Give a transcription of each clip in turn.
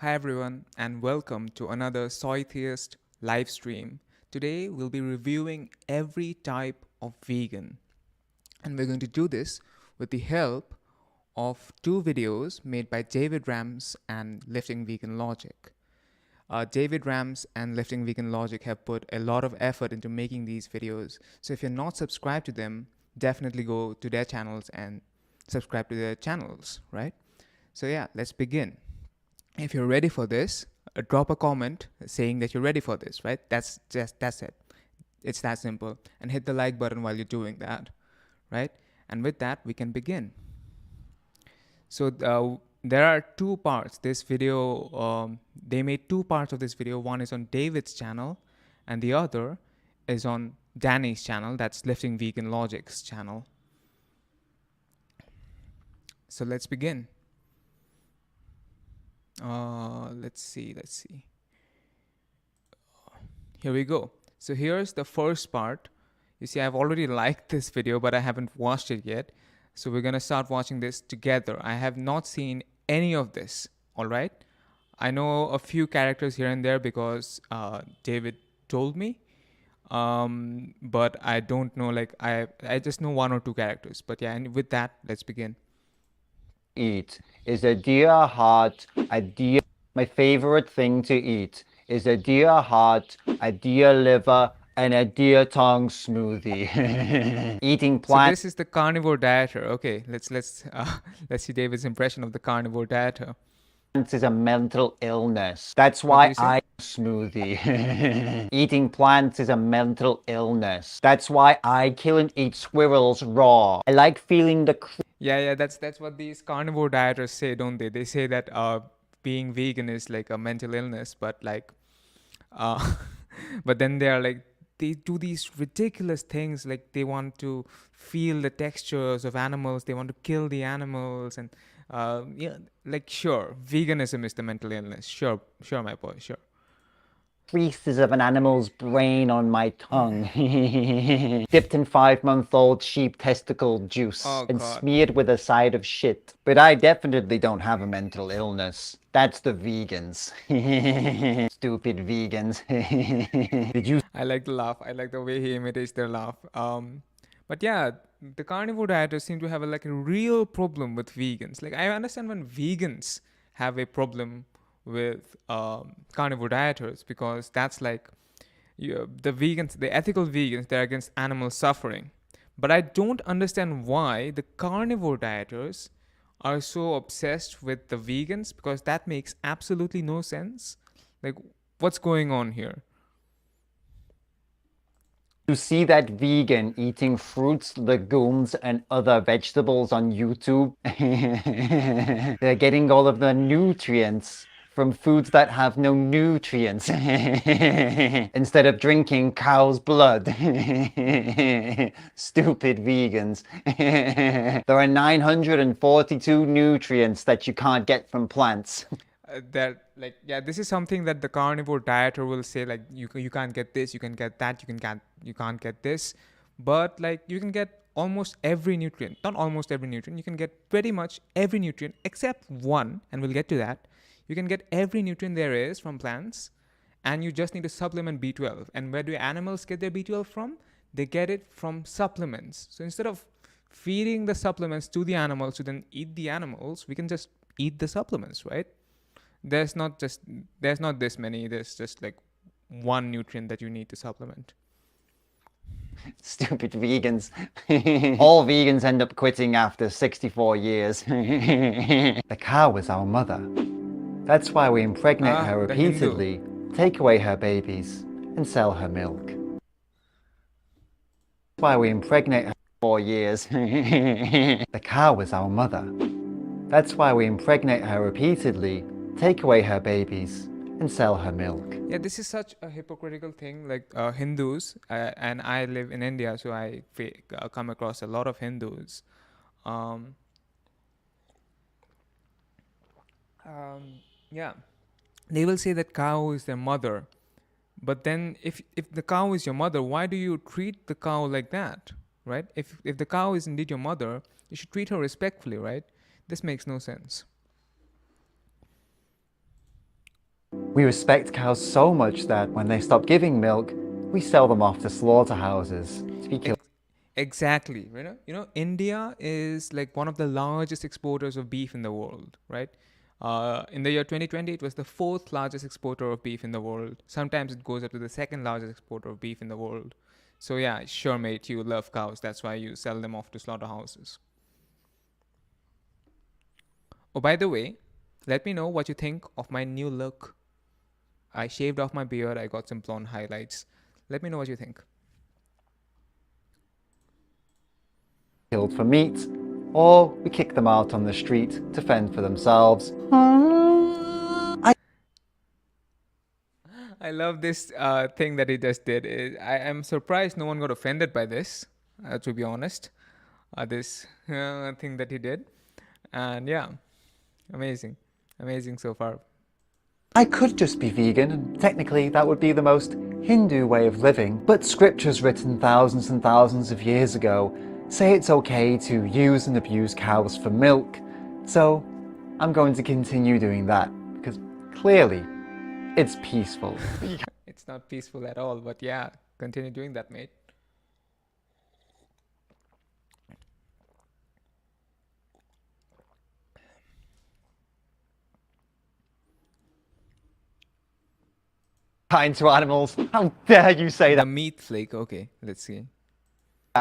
Hi everyone and welcome to another Soytheist live stream. Today we'll be reviewing every type of vegan and we're going to do this with the help of two videos made by David Rams and Lifting Vegan Logic. David Rams and Lifting Vegan Logic have put a lot of effort into making these videos, so if you're not subscribed to them, definitely go to their channels and subscribe to their channels, right? So yeah, let's begin. If you're ready for this, drop a comment saying that you're ready for this, right? That's it. It's that simple. And hit the like button while you're doing that, right? And with that, we can begin. So there are two parts. This video, they made two parts of this video. One is on David's channel, and the other is on Danny's channel. That's Lifting Vegan Logic's channel. So let's begin. Let's see. Here we go. So here's the first part. You see, I've already liked this video, but I haven't watched it yet. So we're gonna start watching this together. I have not seen any of this, all right? I know a few characters here and there because David told me, but I don't know, like, I just know one or two characters. But yeah, and with that, let's begin. Eat is a deer heart, a deer. My favorite thing to eat is a deer heart, a deer liver, and a deer tongue smoothie. Eating So plants this is the carnivore dieter. Okay, let's see David's impression of the carnivore dieter. is a mental illness. That's What do why you say? I smoothie. Eating plants is a mental illness. That's why I kill and eat squirrels raw. I like feeling the Yeah, that's what these carnivore dieters say, don't they? They say that being vegan is like a mental illness, but like, but then they are like, they do these ridiculous things, like they want to feel the textures of animals, they want to kill the animals, and yeah, like sure, veganism is the mental illness. Sure, my boy, sure. creases of an animal's brain on my tongue. Dipped in 5-month-old sheep testicle juice and God. smeared with a side of shit. But I definitely don't have a mental illness. That's the vegans. Stupid vegans. Did you? I like the laugh. I like the way he imitates their laugh. But yeah, the carnivore dieters seem to have like a real problem with vegans. Like I understand when vegans have a problem with carnivore dieters because that's like the vegans, the ethical vegans, they're against animal suffering. But I don't understand why the carnivore dieters are so obsessed with the vegans because that makes absolutely no sense. Like, what's going on here? You see that vegan eating fruits, legumes, and other vegetables on YouTube? They're getting all of the nutrients from foods that have no nutrients instead of drinking cow's blood. Stupid vegans. There are 942 nutrients that you can't get from plants. That like yeah, this is something that the carnivore dieter will say, like you can't get this, you can get that, you can't get this, but like you can get almost every nutrient. Not almost every nutrient, you can get pretty much every nutrient except one, and we'll get to that. You can get every nutrient there is from plants, and you just need to supplement B12. And where do animals get their B12 from? They get it from supplements. So instead of feeding the supplements to the animals to then eat the animals, we can just eat the supplements, right? There's not this many. There's just like one nutrient that you need to supplement. Stupid vegans. All vegans end up quitting after 64 years. The cow is our mother. That's why we impregnate her repeatedly, take away her babies, and sell her milk. That's why we impregnate her for 4 years. The cow is our mother. That's why we impregnate her repeatedly, take away her babies, and sell her milk. Yeah, this is such a hypocritical thing. Like Hindus, and I live in India, so I come across a lot of Hindus. Yeah, they will say that cow is their mother, but then if the cow is your mother, why do you treat the cow like that, right? If the cow is indeed your mother, you should treat her respectfully, right? This makes no sense. We respect cows so much that when they stop giving milk, we sell them off to slaughterhouses to be killed. Exactly. India is like one of the largest exporters of beef in the world, right? In the year 2020, it was the fourth largest exporter of beef in the world. Sometimes it goes up to the second largest exporter of beef in the world. So yeah, sure, mate, you love cows. That's why you sell them off to slaughterhouses. Oh, by the way, let me know what you think of my new look. I shaved off my beard. I got some blonde highlights. Let me know what you think. Killed for meat, or we kick them out on the street to fend for themselves. I love this thing that he just did. I am surprised no one got offended by this, to be honest. This thing that he did. And yeah, amazing. Amazing so far. I could just be vegan, and technically that would be the most Hindu way of living, but scriptures written thousands and thousands of years ago say it's okay to use and abuse cows for milk, so I'm going to continue doing that, because clearly it's peaceful. It's not peaceful at all, but yeah, continue doing that, mate. Kind to animals, how dare you say The that meat flake. Okay, let's see.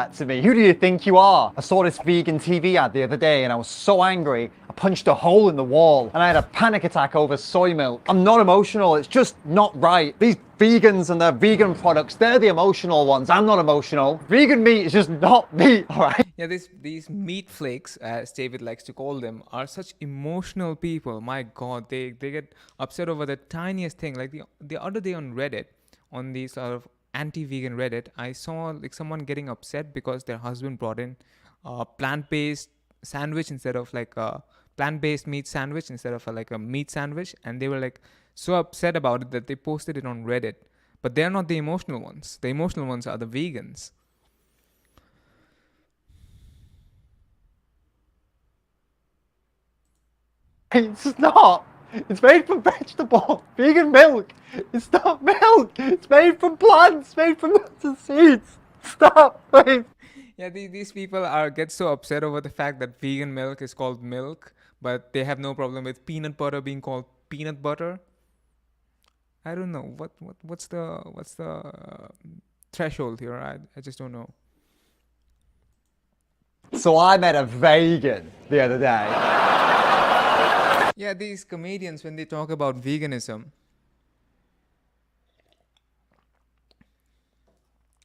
to me? Who do you think you are? I saw this vegan TV ad the other day and I was so angry, I punched a hole in the wall and I had a panic attack over soy milk. I'm not emotional, it's just not right. These vegans and their vegan products, they're the emotional ones. I'm not emotional. Vegan meat is just not meat, alright? Yeah, these meat flakes, as David likes to call them, are such emotional people. My God, they get upset over the tiniest thing. Like the other day on Reddit, on the sort of anti-vegan Reddit, I saw like someone getting upset because their husband brought in a plant-based sandwich instead of like a plant-based meat sandwich instead of like a meat sandwich, and they were like so upset about it that they posted it on Reddit. But they're not the emotional ones. The emotional ones are the vegans. It's not. It's made from vegetable. Vegan milk. It's not milk. It's made from plants, made from nuts and seeds. Stop, please. Yeah, these people get so upset over the fact that vegan milk is called milk, but they have no problem with peanut butter being called peanut butter. I don't know what's the threshold here. I just don't know. So I met a vegan the other day. Yeah, these comedians, when they talk about veganism,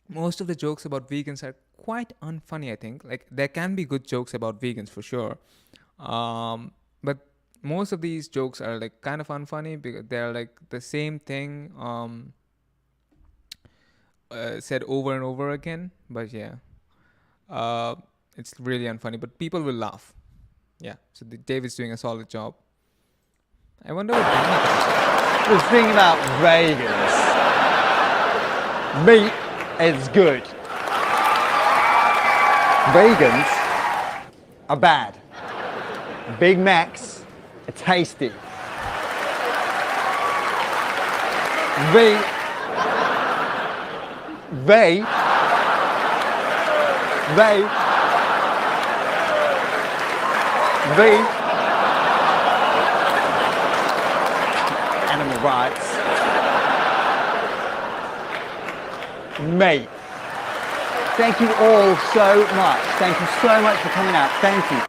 most of the jokes about vegans are quite unfunny, I think. Like, there can be good jokes about vegans for sure. But most of these jokes are like kind of unfunny because they're like the same thing said over and over again. But yeah, it's really unfunny. But people will laugh. Yeah, so David's doing a solid job. I wonder what Danny thinks. The thing about vegans, meat is good. Vegans are bad. Big Macs are tasty. They animal rights. Mate, thank you all so much. Thank you so much for coming out. Thank you.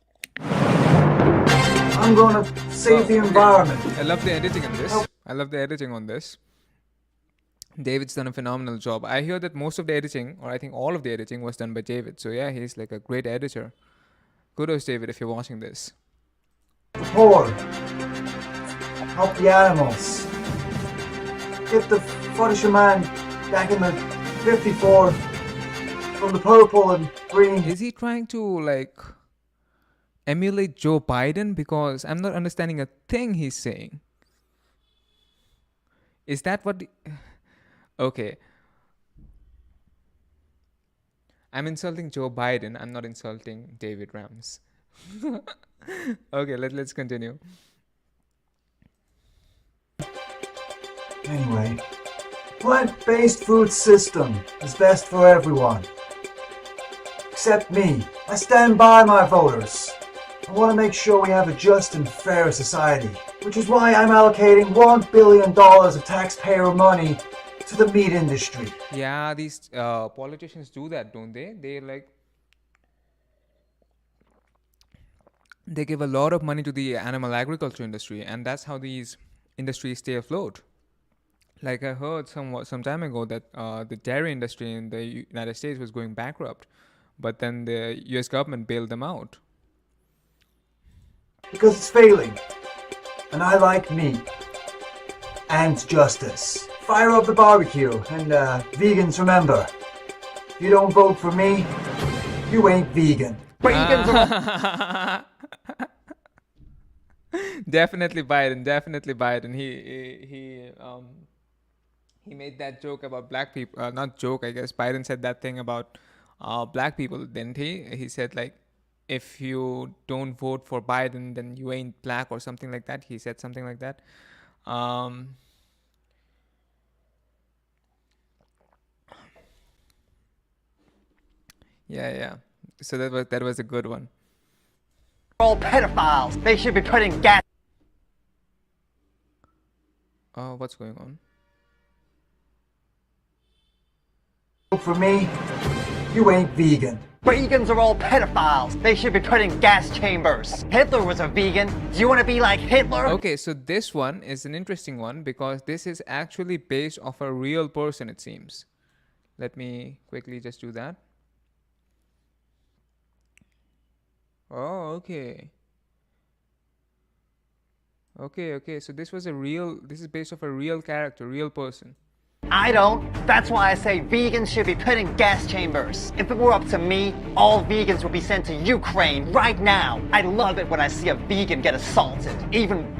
I'm going to save the environment. I love the editing on this. I love the editing on this. David's done a phenomenal job. I hear that most of the editing, or I think all of the editing, was done by David. So yeah, he's like a great editor. Kudos, David, if you're watching this. The poor. Help the animals. Get the fisherman back in the 54 from the purple and green. Is he trying to like emulate Joe Biden? Because I'm not understanding a thing he's saying. Is that what... Okay. I'm insulting Joe Biden. I'm not insulting David Rams. Okay, let's continue. Anyway, plant-based food system is best for everyone. Except me. I stand by my voters. I want to make sure we have a just and fair society, which is why I'm allocating $1 billion of taxpayer money to the meat industry. Yeah, these politicians do that, don't they? They give a lot of money to the animal agriculture industry, and that's how these industries stay afloat. Like I heard some time ago that the dairy industry in the United States was going bankrupt, but then the U.S. government bailed them out. Because it's failing. And I like meat. And justice. Fire up the barbecue, and vegans, remember, if you don't vote for me, you ain't vegan. Vegans are Definitely Biden. He made that joke about black people. Not joke, I guess. Biden said that thing about black people, didn't he? He said like, if you don't vote for Biden, then you ain't black or something like that. He said something like that. Yeah. So that was a good one. all pedophiles. They should be putting gas. What's going on? Vote for me, you ain't vegan. Vegans are all pedophiles. They should be put in gas chambers. Hitler was a vegan. Do you want to be like Hitler? Okay, so this one is an interesting one because this is actually based off a real person, it seems. Let me quickly just do that. Oh, okay. Okay. So this is based off a real character, real person. I don't. That's why I say vegans should be put in gas chambers. If it were up to me, all vegans would be sent to Ukraine right now. I love it when I see a vegan get assaulted. Even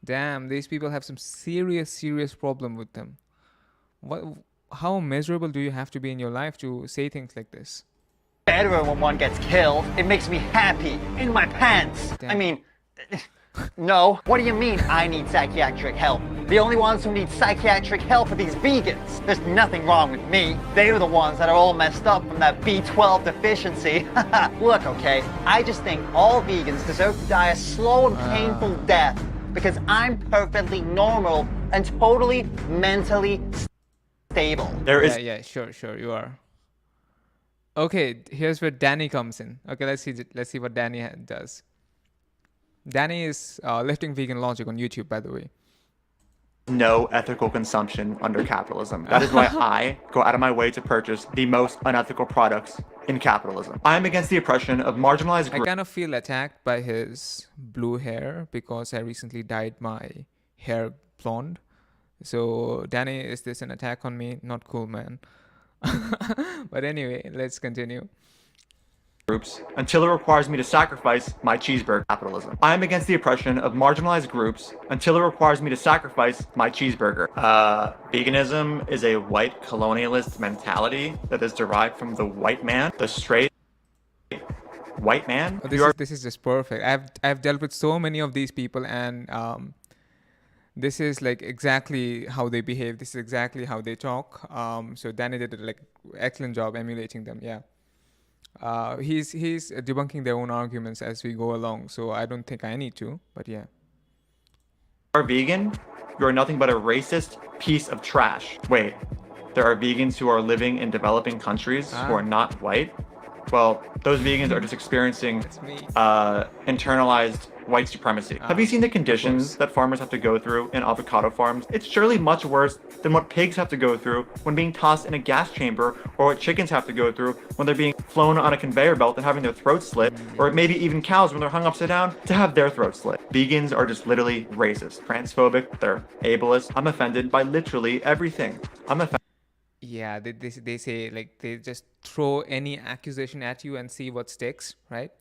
Damn, these people have some serious problem with them. How miserable do you have to be in your life to say things like this? better when one gets killed. It makes me happy. In my pants. Damn. I mean, no. What do you mean I need psychiatric help? The only ones who need psychiatric help are these vegans. There's nothing wrong with me. They're the ones that are all messed up from that B12 deficiency. Look, okay, I just think all vegans deserve to die a slow and painful death because I'm perfectly normal and totally mentally stable. There is Yeah, sure, you are. Okay, here's where Danny comes in. Okay, let's see what Danny does. Danny is lifting vegan logic on YouTube, by the way. no ethical consumption under capitalism. That is why I go out of my way to purchase the most unethical products in capitalism. I am against the oppression of marginalized I groups. kind of feel attacked by his blue hair because I recently dyed my hair blonde. So, Danny, is this an attack on me? Not cool, man. But anyway, let's continue. Groups until it requires me to sacrifice my cheeseburger. Capitalism. I am against the oppression of marginalized groups until it requires me to sacrifice my cheeseburger. Veganism is a white colonialist mentality that is derived from the white man, the straight white man. Oh, this is just perfect. I've dealt with so many of these people, and this is like exactly how they behave. This is exactly how they talk. So Danny did like excellent job emulating them. Yeah. He's debunking their own arguments as we go along, so I don't think I need to, but yeah. Are vegan, you are nothing but a racist piece of trash. Wait, there are vegans who are living in developing countries who are not white? Well, those vegans are just experiencing That's me. internalized white supremacy. Have you seen the conditions that farmers have to go through in avocado farms? It's surely much worse than what pigs have to go through when being tossed in a gas chamber, or what chickens have to go through when they're being flown on a conveyor belt and having their throats slit, or maybe even cows when they're hung upside down to have their throats slit. Vegans are just literally racist, transphobic, they're ableist. I'm offended by literally everything. I'm offended. Yeah, they say like they just throw any accusation at you and see what sticks, right?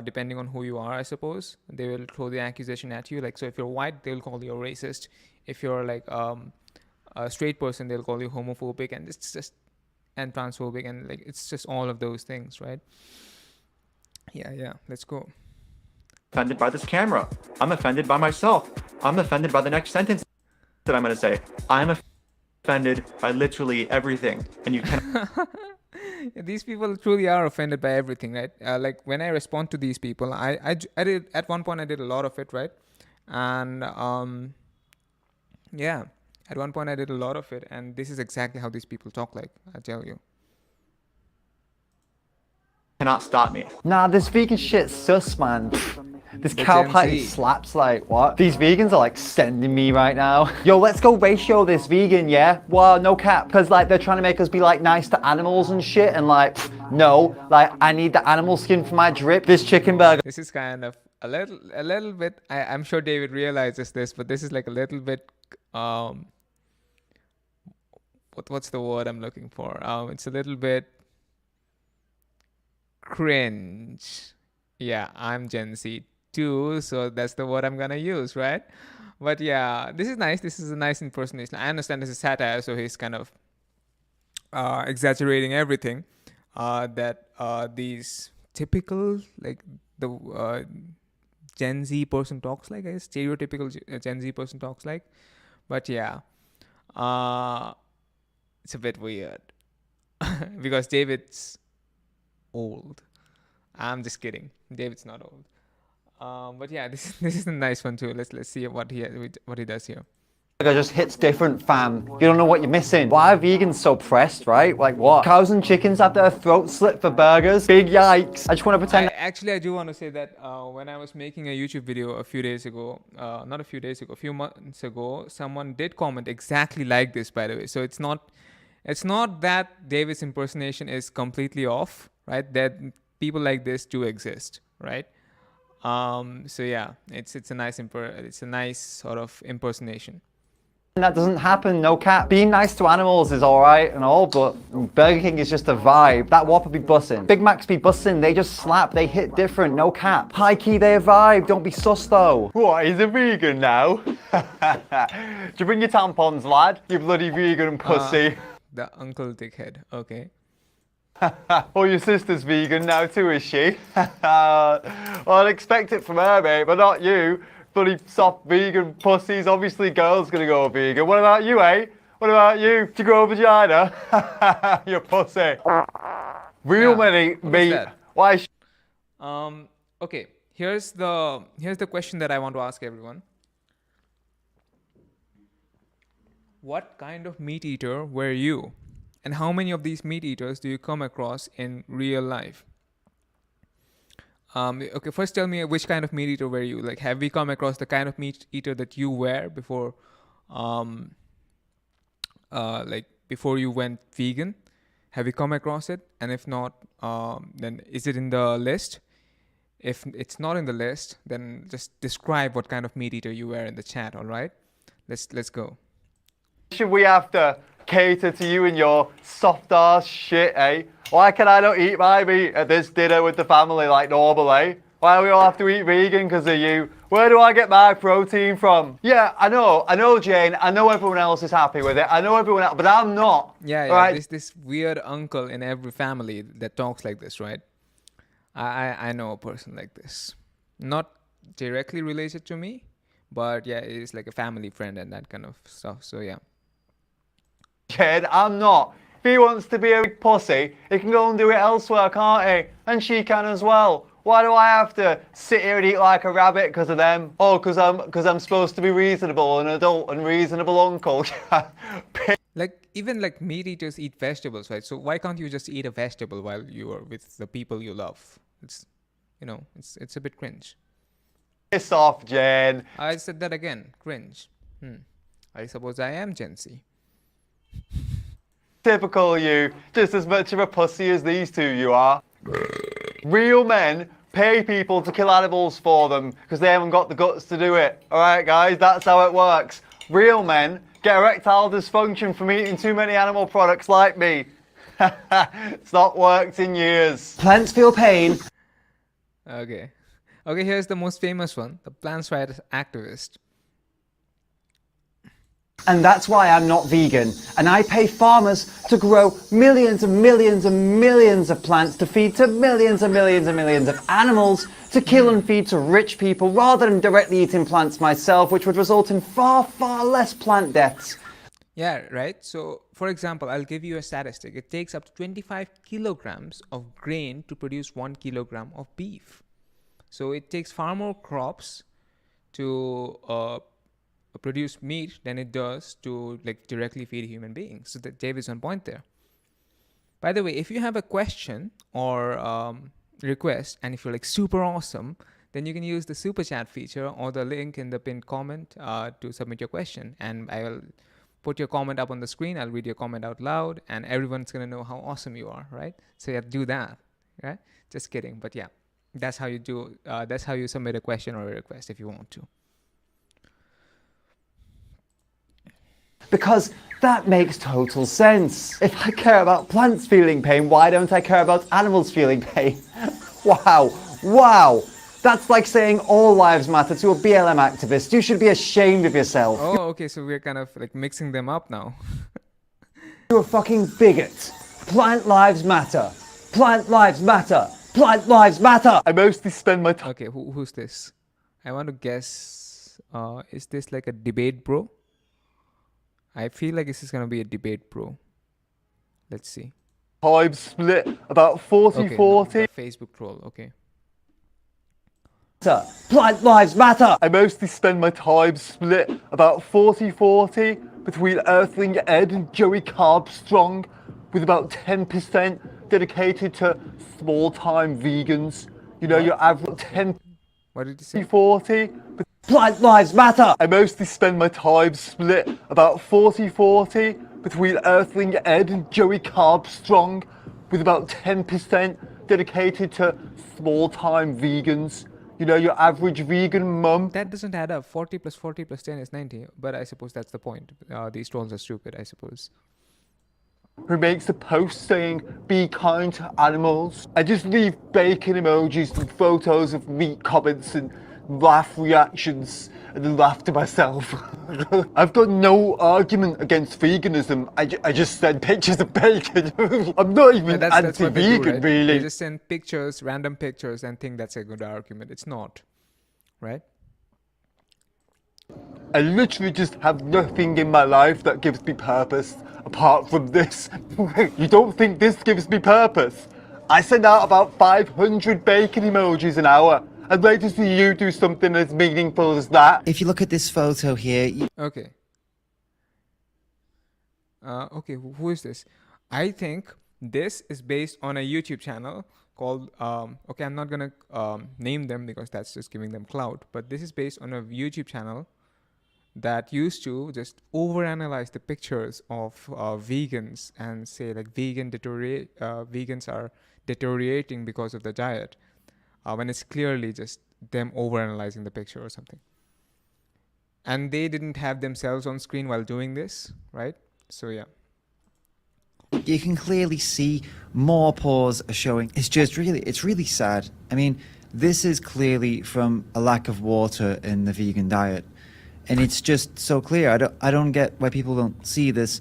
Depending on who you are, I suppose they will throw the accusation at you. Like, so if you're white, they'll call you a racist. If you're like a straight person, they'll call you homophobic, and it's just and transphobic, and like it's just all of those things, right? Yeah. Let's go. Offended by this camera. I'm offended by myself. I'm offended by the next sentence that I'm going to say. I'm offended by literally everything, and you can These people truly are offended by everything, right? Like when I respond to these people, I did at one point I did a lot of it, right? And yeah, at one point I did a lot of it, and this is exactly how these people talk. Like I tell you. cannot stop me. Nah, this vegan shit's sus, man. This The cow Gen patty Z. slaps like what? These vegans are like sending me right now. Yo, let's go ratio this vegan, yeah? Well, no cap. Cause like they're trying to make us be like nice to animals and shit, and like, no, like I need the animal skin for my drip. This chicken burger. This is kind of a little bit. I'm sure David realizes this, but this is like a little bit. What's the word I'm looking for? It's a little bit cringe. Yeah, I'm Gen Z too, so that's the word I'm gonna use, right? But yeah, this is nice. This is a nice impersonation. I understand this is satire, so he's kind of exaggerating everything that these typical like the Gen Z person talks like, I guess, stereotypical Gen Z person talks like. But yeah, it's a bit weird because David's old. I'm just kidding. David's not old. But yeah, this is a nice one too. Let's see what he does here. Just hits different, fam. You don't know what you're missing. Why are vegans so pressed, right? Like what? Cows and chickens have their throats slit for burgers. Big yikes. I just want to pretend. I do want to say that when I was making a YouTube video a few months ago, someone did comment exactly like this, by the way. So it's not that David's impersonation is completely off, right? That people like this do exist, right? So yeah, it's a nice sort of impersonation. That doesn't happen, no cap. Being nice to animals is alright and all, but Burger King is just a vibe. That Whopper be bussin'. Big Macs be bussin', they just slap, they hit different, no cap. High key, they a vibe, don't be sus though. What, he's a vegan now? Do you bring your tampons, lad? You bloody vegan pussy. The uncle dickhead, okay. Oh, your sister's vegan now too, is she? Well, I'd expect it from her, mate, but not you. Bloody soft vegan pussies. Obviously, girls gonna go vegan. What about you, eh? What about you? Do you grow a vagina? You pussy. Real many meat. Why? Okay. Here's the question that I want to ask everyone. What kind of meat eater were you? And how many of these meat eaters do you come across in real life? Okay, first tell me which kind of meat eater were you? Like, have we come across the kind of meat eater that you were before, before you went vegan? Have you come across it? And if not, then is it in the list? If it's not in the list, then just describe what kind of meat eater you were in the chat. All right, let's go. Should we have to cater to you and your soft ass shit, eh? Why can I not eat my meat at this dinner with the family like normal, eh? Why do we all have to eat vegan because of you? Where do I get my protein from? Yeah, I know, Jane. I know everyone else is happy with it. I know everyone else, but I'm not. Yeah. Right? This weird uncle in every family that talks like this, right? I know a person like this. Not directly related to me, but yeah, it's like a family friend and that kind of stuff. So yeah. Jane, I'm not. If he wants to be a big pussy, he can go and do it elsewhere, can't he? And she can as well. Why do I have to sit here and eat like a rabbit because of them? Oh, because I'm supposed to be reasonable, an adult and reasonable uncle. Like even like meat eaters eat vegetables, right? So why can't you just eat a vegetable while you are with the people you love? It's a bit cringe. Piss off, Jane. I said that again, cringe. I suppose I am Gen Z. Typical you, just as much of a pussy as these two you are. Real men pay people to kill animals for them because they haven't got the guts to do it. Alright guys, that's how it works. Real men get erectile dysfunction from eating too many animal products like me. It's not worked in years. Plants feel pain. Okay, here's the most famous one, the plants rights activist. And that's why I'm not vegan. And I pay farmers to grow millions and millions and millions of plants to feed to millions and millions and millions of animals to kill and feed to rich people rather than directly eating plants myself, which would result in far, far less plant deaths. Yeah, right. So, for example, I'll give you a statistic. It takes up to 25 kilograms of grain to produce 1 kilogram of beef. So it takes far more crops to produce meat than it does to like directly feed human beings. So that Dave is on point there. By the way, if you have a question or request, and if you're like super awesome, then you can use the super chat feature or the link in the pinned comment to submit your question, and I will put your comment up on the screen. I'll read your comment out loud, and everyone's gonna know how awesome you are, right? So yeah, do that, right? Just kidding, but yeah, that's how you do. That's how you submit a question or a request if you want to. Because that makes total sense. If I care about plants feeling pain, why don't I care about animals feeling pain? Wow. That's like saying all lives matter to a BLM activist. You should be ashamed of yourself. Oh, okay, so we're kind of like mixing them up now. You're a fucking bigot. Plant lives matter. Plant lives matter. Plant lives matter. I mostly spend my time. Okay, who's this? I want to guess. Is this like a debate bro? I feel like this is gonna be a debate bro. Let's see. Time split about 40-40. Okay, no, the Facebook troll. Okay. Plant lives matter. I mostly spend my time split about 40-40 between Earthling Ed and Joey Carbstrong, with about 10% dedicated to small-time vegans. You know, your average 10. What did you say? 40. Plant lives matter. I mostly spend my time split about 40-40 between Earthling Ed and Joey Carbstrong, with about 10% dedicated to small-time vegans. You know, your average vegan mum. That doesn't add up. 40 plus 40 plus 10 is 90. But I suppose that's the point. These trolls are stupid, I suppose. Who makes a post saying, be kind to animals. I just leave bacon emojis and photos of meat comments and laugh reactions and then laugh to myself. I've got no argument against veganism. I just send pictures of bacon. I'm not even That's what they do, anti-vegan, right? really. They just send pictures, random pictures, and think that's a good argument. It's not, right? I literally just have nothing in my life that gives me purpose apart from this. You don't think this gives me purpose? I send out about 500 bacon emojis an hour. I'd like to see you do something as meaningful as that. If you look at this photo here, Okay. Okay, who is this? I think this is based on a YouTube channel called, okay, I'm not gonna name them because that's just giving them clout, but this is based on a YouTube channel that used to just overanalyze the pictures of vegans and say like vegans are deteriorating because of the diet, when it's clearly just them overanalyzing the picture or something. And they didn't have themselves on screen while doing this, right? So yeah. you can clearly see more pores are showing. It's really sad. I mean, this is clearly from a lack of water in the vegan diet. And it's just so clear. I don't get why people don't see this.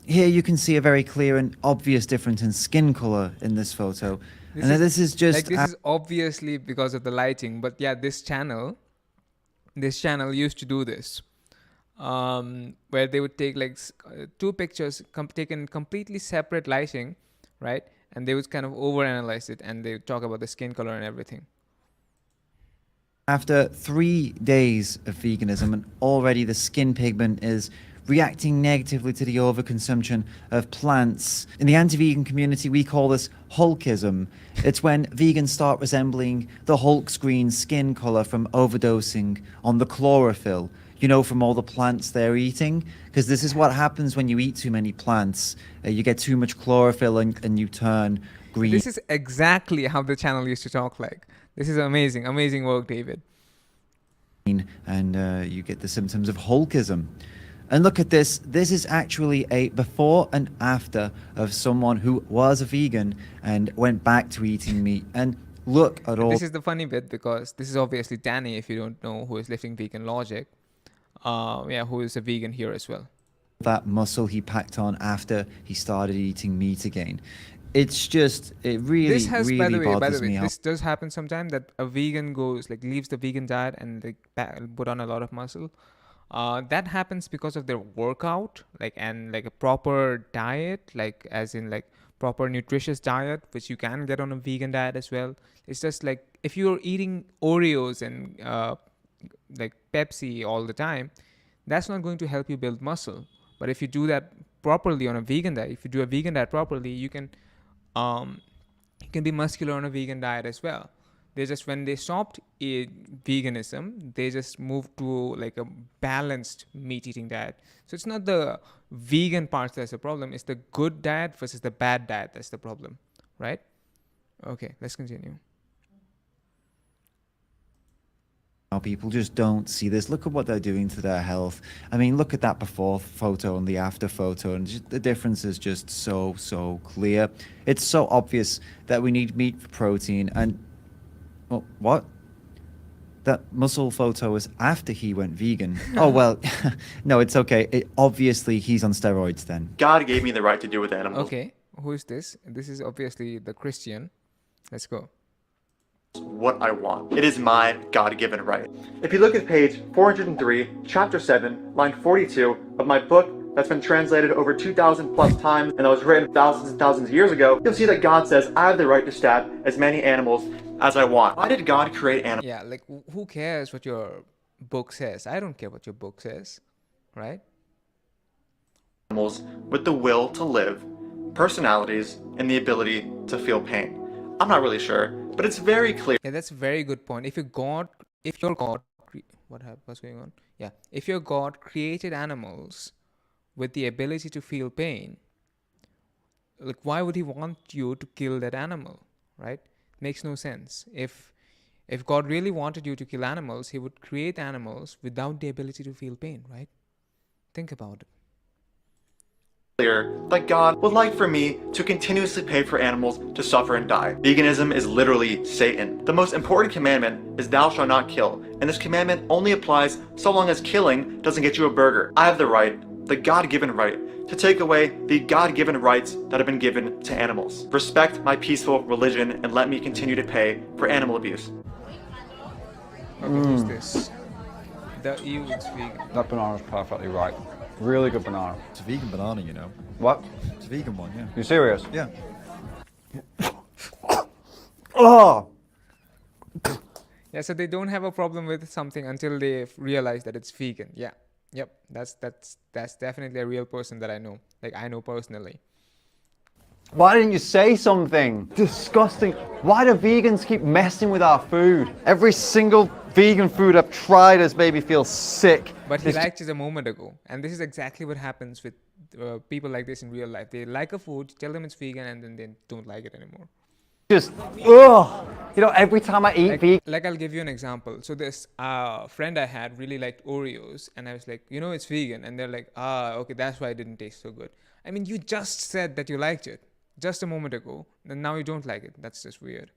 Here you can see a very clear and obvious difference in skin color in this photo. This is just... Like, this is obviously because of the lighting, but yeah, this channel used to do this, where they would take like two pictures taken completely separate lighting, right? And they would kind of overanalyze it, and they would talk about the skin color and everything. After 3 days of veganism, and already the skin pigment is reacting negatively to the overconsumption of plants. In the anti-vegan community, we call this Hulkism. It's when vegans start resembling the Hulk screen skin color from overdosing on the chlorophyll, you know, from all the plants they're eating. Because this is what happens when you eat too many plants. You get too much chlorophyll and you turn green. This is exactly how the channel used to talk like. This is amazing, amazing work, David. And you get the symptoms of Hulkism. And look at this. This is actually a before and after of someone who was a vegan and went back to eating meat. And look at all... This is the funny bit, because this is obviously Danny, if you don't know, who is lifting vegan logic. Yeah, who is a vegan here as well. that muscle he packed on after he started eating meat again. It's just, it really, This has, really by the bothers way, me how this does happen sometimes that a vegan goes like leaves the vegan diet and like put on a lot of muscle. That happens because of their workout, like, and like a proper diet, like as in like proper nutritious diet, which you can get on a vegan diet as well. It's just like if you're eating Oreos and like Pepsi all the time, that's not going to help you build muscle. But if you do that properly on a vegan diet, if you do a vegan diet properly, you can be muscular on a vegan diet as well. They just, when they stopped veganism, they just moved to like a balanced meat eating diet. So it's not the vegan part that's the problem, it's the good diet versus the bad diet that's the problem, right? Okay, let's continue. people just don't see this. Look at what they're doing to their health. I mean, look at that before photo and the after photo, and just, the difference is just so clear. It's so obvious that we need meat for protein. And well, what? That muscle photo was after he went vegan. Oh, well, no, it's okay. Obviously, he's on steroids then. God gave me the right to do with animals. Okay, who is this? This is obviously the Christian. Let's go. What I want. It is my God-given right. If you look at page 403, chapter 7, line 42 of my book that's been translated over 2,000 plus times and that was written thousands and thousands of years ago, you'll see that God says, I have the right to stab as many animals as I want. Why did God create animals? Yeah, like who cares what your book says? I don't care what your book says, right? Animals with the will to live, personalities, and the ability to feel pain. I'm not really sure, but it's very clear. Yeah, that's a very good point. If your God, what's going on? Yeah, if your God created animals with the ability to feel pain, like why would he want you to kill that animal, right? Makes no sense. If God really wanted you to kill animals, he would create animals without the ability to feel pain, right? Think about it. That God would like for me to continuously pay for animals to suffer and die. Veganism is literally Satan. The most important commandment is thou shalt not kill, and this commandment only applies so long as killing doesn't get you a burger. I have the right, the God-given right, to take away the God-given rights that have been given to animals. Respect my peaceful religion and let me continue to pay for animal abuse. Okay, who's this? The EU is vegan. That banana's perfectly right. Really good banana. It's a vegan banana, you know. What? It's a vegan one, yeah. You serious? Yeah. Oh! Yeah, so they don't have a problem with something until they realize that it's vegan. Yeah. Yep. That's definitely a real person that I know. Like I know personally. Why didn't you say something? Disgusting. Why do vegans keep messing with our food? Every single vegan food I've tried has made me feel sick. But he liked it a moment ago. And this is exactly what happens with people like this in real life. They like a food, tell them it's vegan, and then they don't like it anymore. Just, ugh. You know, every time I eat vegan. Like I'll give you an example. So this friend I had really liked Oreos. And I was like, you know, it's vegan. And they're like, okay, that's why it didn't taste so good. I mean, you just said that you liked it just a moment ago. And now you don't like it. That's just weird.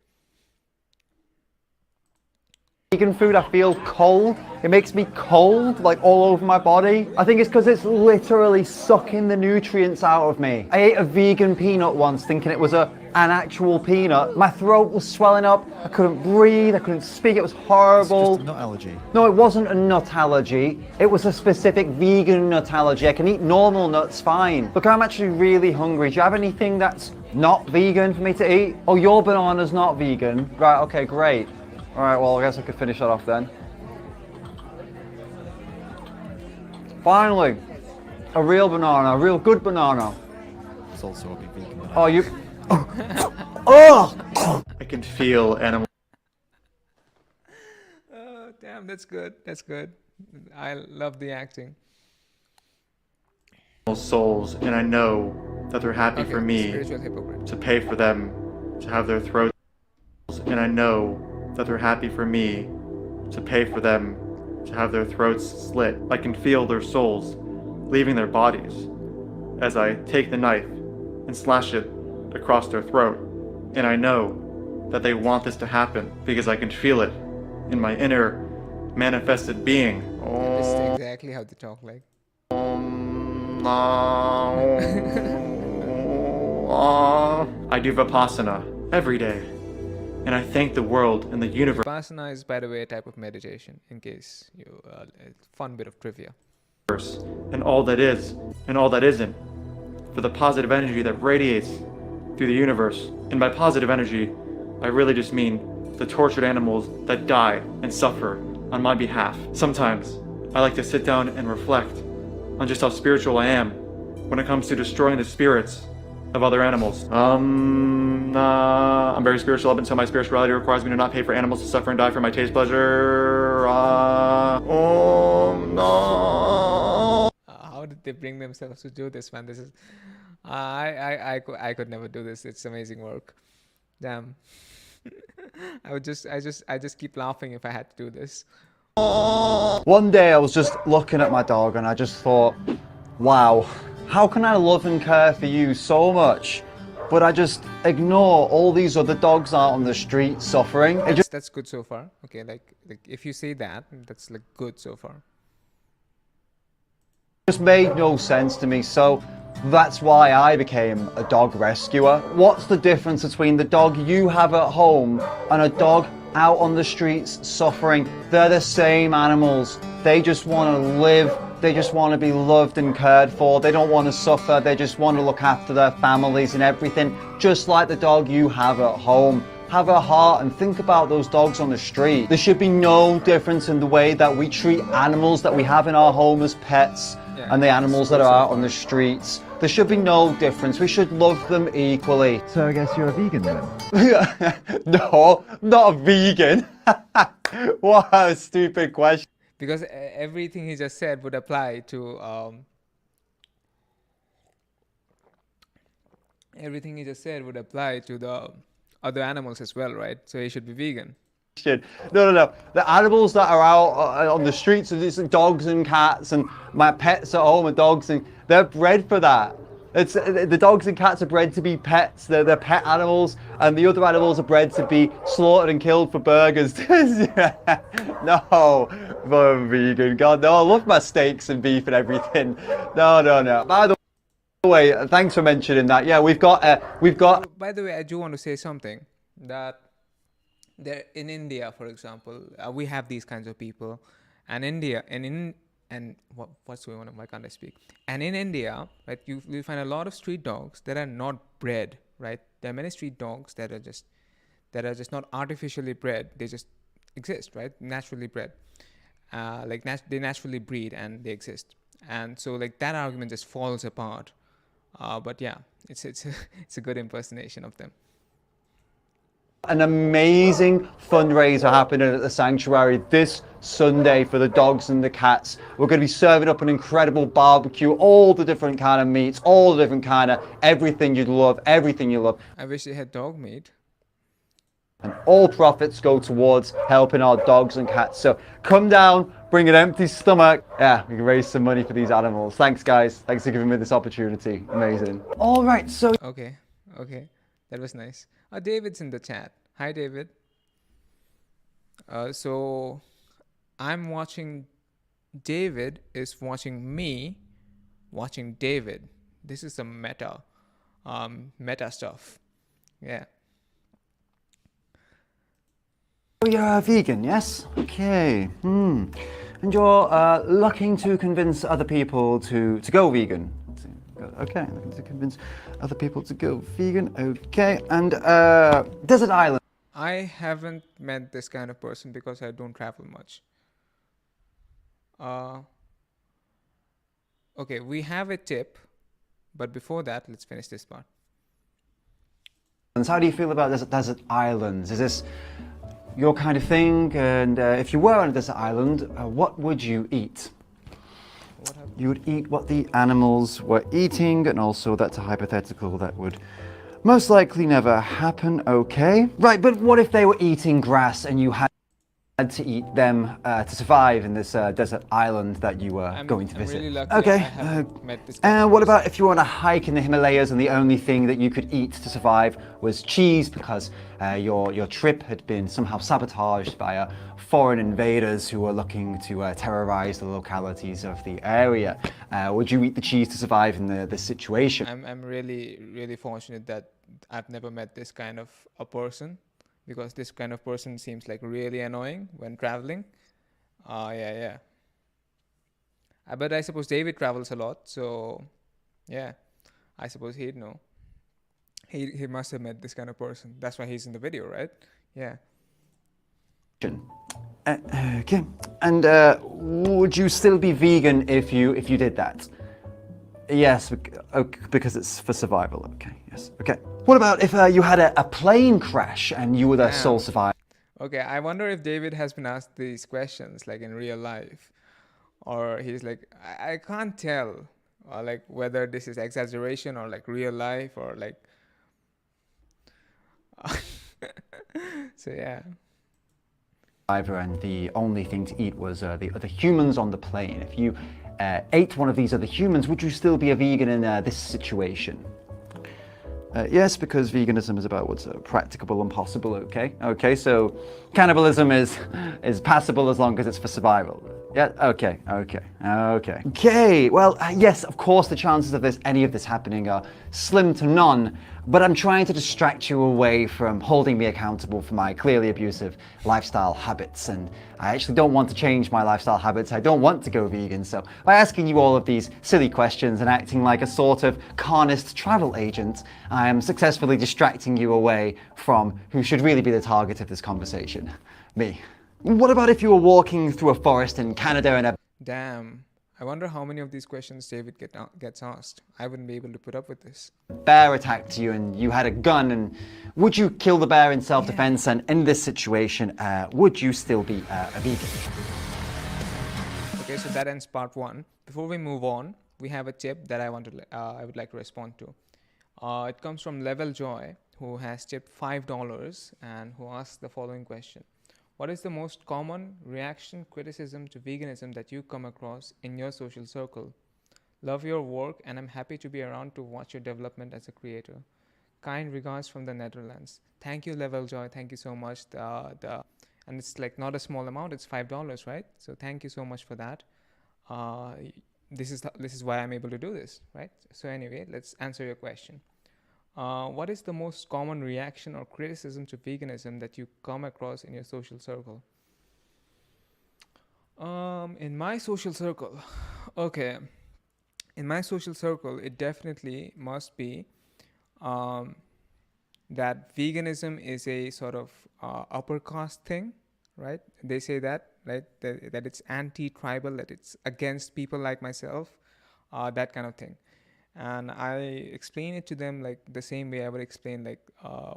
Vegan food, I feel cold. It makes me cold, like all over my body. I think it's because it's literally sucking the nutrients out of me. I ate a vegan peanut once thinking it was an actual peanut. My throat was swelling up. I couldn't breathe. I couldn't speak. It was horrible. It's just a nut allergy. No, it wasn't a nut allergy. It was a specific vegan nut allergy. I can eat normal nuts fine. Look, I'm actually really hungry. Do you have anything that's not vegan for me to eat? Oh, your banana's not vegan. Right, okay, great. All right, well, I guess I could finish that off then. Finally, a real banana, a real good banana. It's also a big vegan banana. Oh, you... Oh! I can feel animal Oh, damn, that's good. That's good. I love the acting. souls, and I know that they're happy for me Spiritual hypocrite. to pay for them to have their throats, and I know that they're happy for me to pay for them to have their throats slit. I can feel their souls leaving their bodies as I take the knife and slash it across their throat. And I know that they want this to happen because I can feel it in my inner manifested being. This is exactly how they talk like. I do Vipassana every day, and I thank the world and the universe Vipassana is, by the way, a type of meditation, in case you, a fun bit of trivia. and all that is and all that isn't, for the positive energy that radiates through the universe. And by positive energy, I really just mean the tortured animals that die and suffer on my behalf. Sometimes I like to sit down and reflect on just how spiritual I am when it comes to destroying the spirits of other animals. I'm very spiritual up until my spirituality requires me to not pay for animals to suffer and die for my taste pleasure. How did they bring themselves to do this, man? This is, I could never do this. It's amazing work. Damn. I just keep laughing if I had to do this. One day I was just looking at my dog and I just thought, wow, how can I love and care for you so much, but I just ignore all these other dogs out on the street suffering? It That's good so far. Okay, like if you say that, that's like good so far. just made no sense to me, so that's why I became a dog rescuer. What's the difference between the dog you have at home and a dog out on the streets suffering? They're the same animals. They just want to live. They just want to be loved and cared for. They don't want to suffer. They just want to look after their families and everything, just like the dog you have at home. Have a heart and think about those dogs on the street. There should be no difference in the way that we treat animals that we have in our home as pets and the animals that are out on the streets. There should be no difference. We should love them equally. So I guess you're a vegan then? No, not a vegan. What a stupid question. Because everything he just said would apply to everything he just said would apply to the other animals as well, right? So he should be vegan. No. The animals that are out on the streets, so these dogs and cats, and my pets at home are dogs, and they're bred for that. It's the dogs and cats are bred to be pets. They're pet animals, and the other animals are bred to be slaughtered and killed for burgers. No, I'm vegan. God, no, I love my steaks and beef and everything. No. By the way, thanks for mentioning that. Yeah, we've got. By the way, I do want to say something that there in India, for example, we have these kinds of people, and what's going on? Why can't I speak? And in India, right, you find a lot of street dogs that are not bred, right? There are many street dogs that are just not artificially bred. They just exist, right? Naturally bred, they naturally breed and they exist. And so like that argument just falls apart. But yeah, it's a good impersonation of them. An amazing fundraiser happening at the sanctuary this Sunday for the dogs and the cats. We're going to be serving up an incredible barbecue, all the different kind of meats, all the different kind of everything you love. I wish they had dog meat. And all profits go towards helping our dogs and cats. So come down, bring an empty stomach. Yeah, we can raise some money for these animals. Thanks, guys. Thanks for giving me this opportunity. Amazing. All right, so... Okay. That was nice. David's in the chat. Hi, David. So I'm watching. David is watching me watching David. This is some meta stuff. Yeah. Oh, you're a vegan, yes? Okay. And you're looking to convince other people to go vegan. Okay, looking to convince other people to go vegan. Okay, and desert island. I haven't met this kind of person because I don't travel much. Okay, we have a tip, but before that, let's finish this part. How do you feel about desert islands? Is this your kind of thing? And if you were on a desert island, what would you eat? You would eat what the animals were eating, and also that's a hypothetical that would most likely never happen, okay? Right, but what if they were eating grass and you had to eat them to survive in this desert island that you were going to visit? I'm really lucky. Okay, I haven't met this and what about if you were on a hike in the Himalayas and the only thing that you could eat to survive was cheese because your trip had been somehow sabotaged by foreign invaders who were looking to terrorize the localities of the area? Would you eat the cheese to survive in this situation? I'm really, really fortunate that I've never met this kind of a person, because this kind of person seems like really annoying when traveling. Yeah. But I suppose David travels a lot, so yeah, I suppose he'd know. He must have met this kind of person. That's why he's in the video, right? Yeah. Okay. And would you still be vegan if you did that? Yes, because it's for survival. Okay. Yes. Okay. What about if you had a plane crash and you were the sole survivor? Okay, I wonder if David has been asked these questions like in real life, or he's like, I can't tell, or like whether this is exaggeration or like real life or like. So yeah. And the only thing to eat was the other humans on the plane. If you ate one of these other humans, would you still be a vegan in this situation? Yes, because veganism is about what's practicable and possible. Okay, so cannibalism is passable as long as it's for survival. Yeah, okay. Well, yes, of course the chances of any of this happening are slim to none, but I'm trying to distract you away from holding me accountable for my clearly abusive lifestyle habits, and I actually don't want to change my lifestyle habits. I don't want to go vegan, so by asking you all of these silly questions and acting like a sort of carnist travel agent, I am successfully distracting you away from who should really be the target of this conversation, me. What about if you were walking through a forest in Canada and a Damn. I wonder how many of these questions David gets asked. I wouldn't be able to put up with this. bear attacked you and you had a gun, and would you kill the bear in self-defense? And in this situation, would you still be a vegan? Okay, so that ends part one. Before we move on, we have a tip that I would like to respond to. It comes from Level Joy, who has tipped $5 and who asks the following question. What is the most common reaction, criticism to veganism that you come across in your social circle? Love your work, and I'm happy to be around to watch your development as a creator. Kind regards from the Netherlands. Thank you, Level Joy. Thank you so much. And it's like not a small amount. It's $5, right? So thank you so much for that. This is why I'm able to do this, right? So anyway, let's answer your question. What is the most common reaction or criticism to veganism that you come across in your social circle? In my social circle, okay. In my social circle, it definitely must be that veganism is a sort of upper caste thing, right? They say that, right? That it's anti-tribal, that it's against people like myself, that kind of thing. And I explain it to them like the same way I would explain like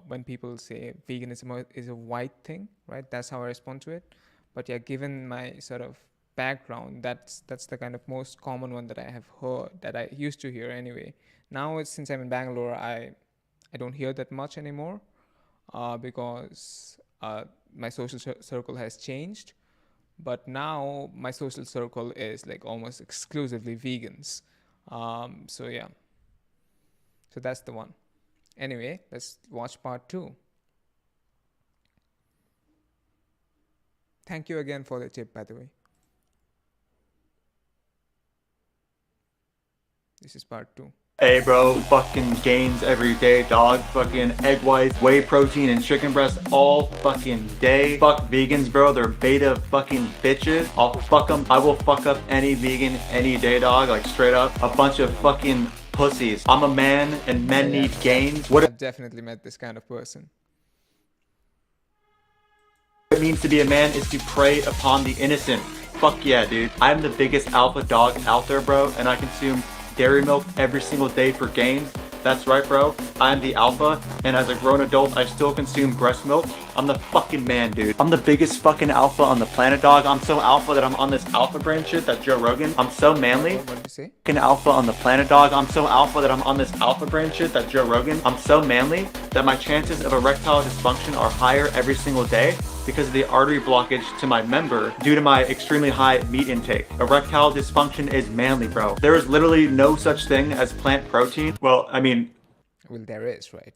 when people say veganism is a white thing, right? That's how I respond to it. But yeah, given my sort of background, that's the kind of most common one that I have heard, that I used to hear anyway. Now since I'm in Bangalore, I don't hear that much anymore because my social circle has changed. But now my social circle is like almost exclusively vegans. So yeah, so that's the one. Anyway, let's watch part 2. Thank you again for the tip, by the way. This is part 2. Hey bro, fucking gains every day, dog. Fucking egg whites, whey protein, and chicken breast all fucking day. Fuck vegans, bro. They're beta fucking bitches. I'll fuck them. I will fuck up any vegan any day, dog. Like straight up. A bunch of fucking pussies. I'm a man and men need gains. What I've definitely met this kind of person. it means to be a man is to prey upon the innocent. Fuck yeah, dude. I'm the biggest alpha dog out there, bro, and I consume dairy milk every single day for gains. That's right, bro. I'm the alpha, and as a grown adult, I still consume breast milk. I'm the fucking man, dude. I'm the biggest fucking alpha on the planet, dog. I'm so alpha that I'm on this alpha brain shit, that Joe Rogan. I'm so manly. What did you say? Fucking alpha on the planet, dog. I'm so alpha that I'm on this alpha brain shit, that Joe Rogan. I'm so manly that my chances of erectile dysfunction are higher every single day because of the artery blockage to my member due to my extremely high meat intake. Erectile dysfunction is manly, bro. There is literally no such thing as plant protein. Well, I mean, Well, there is, right?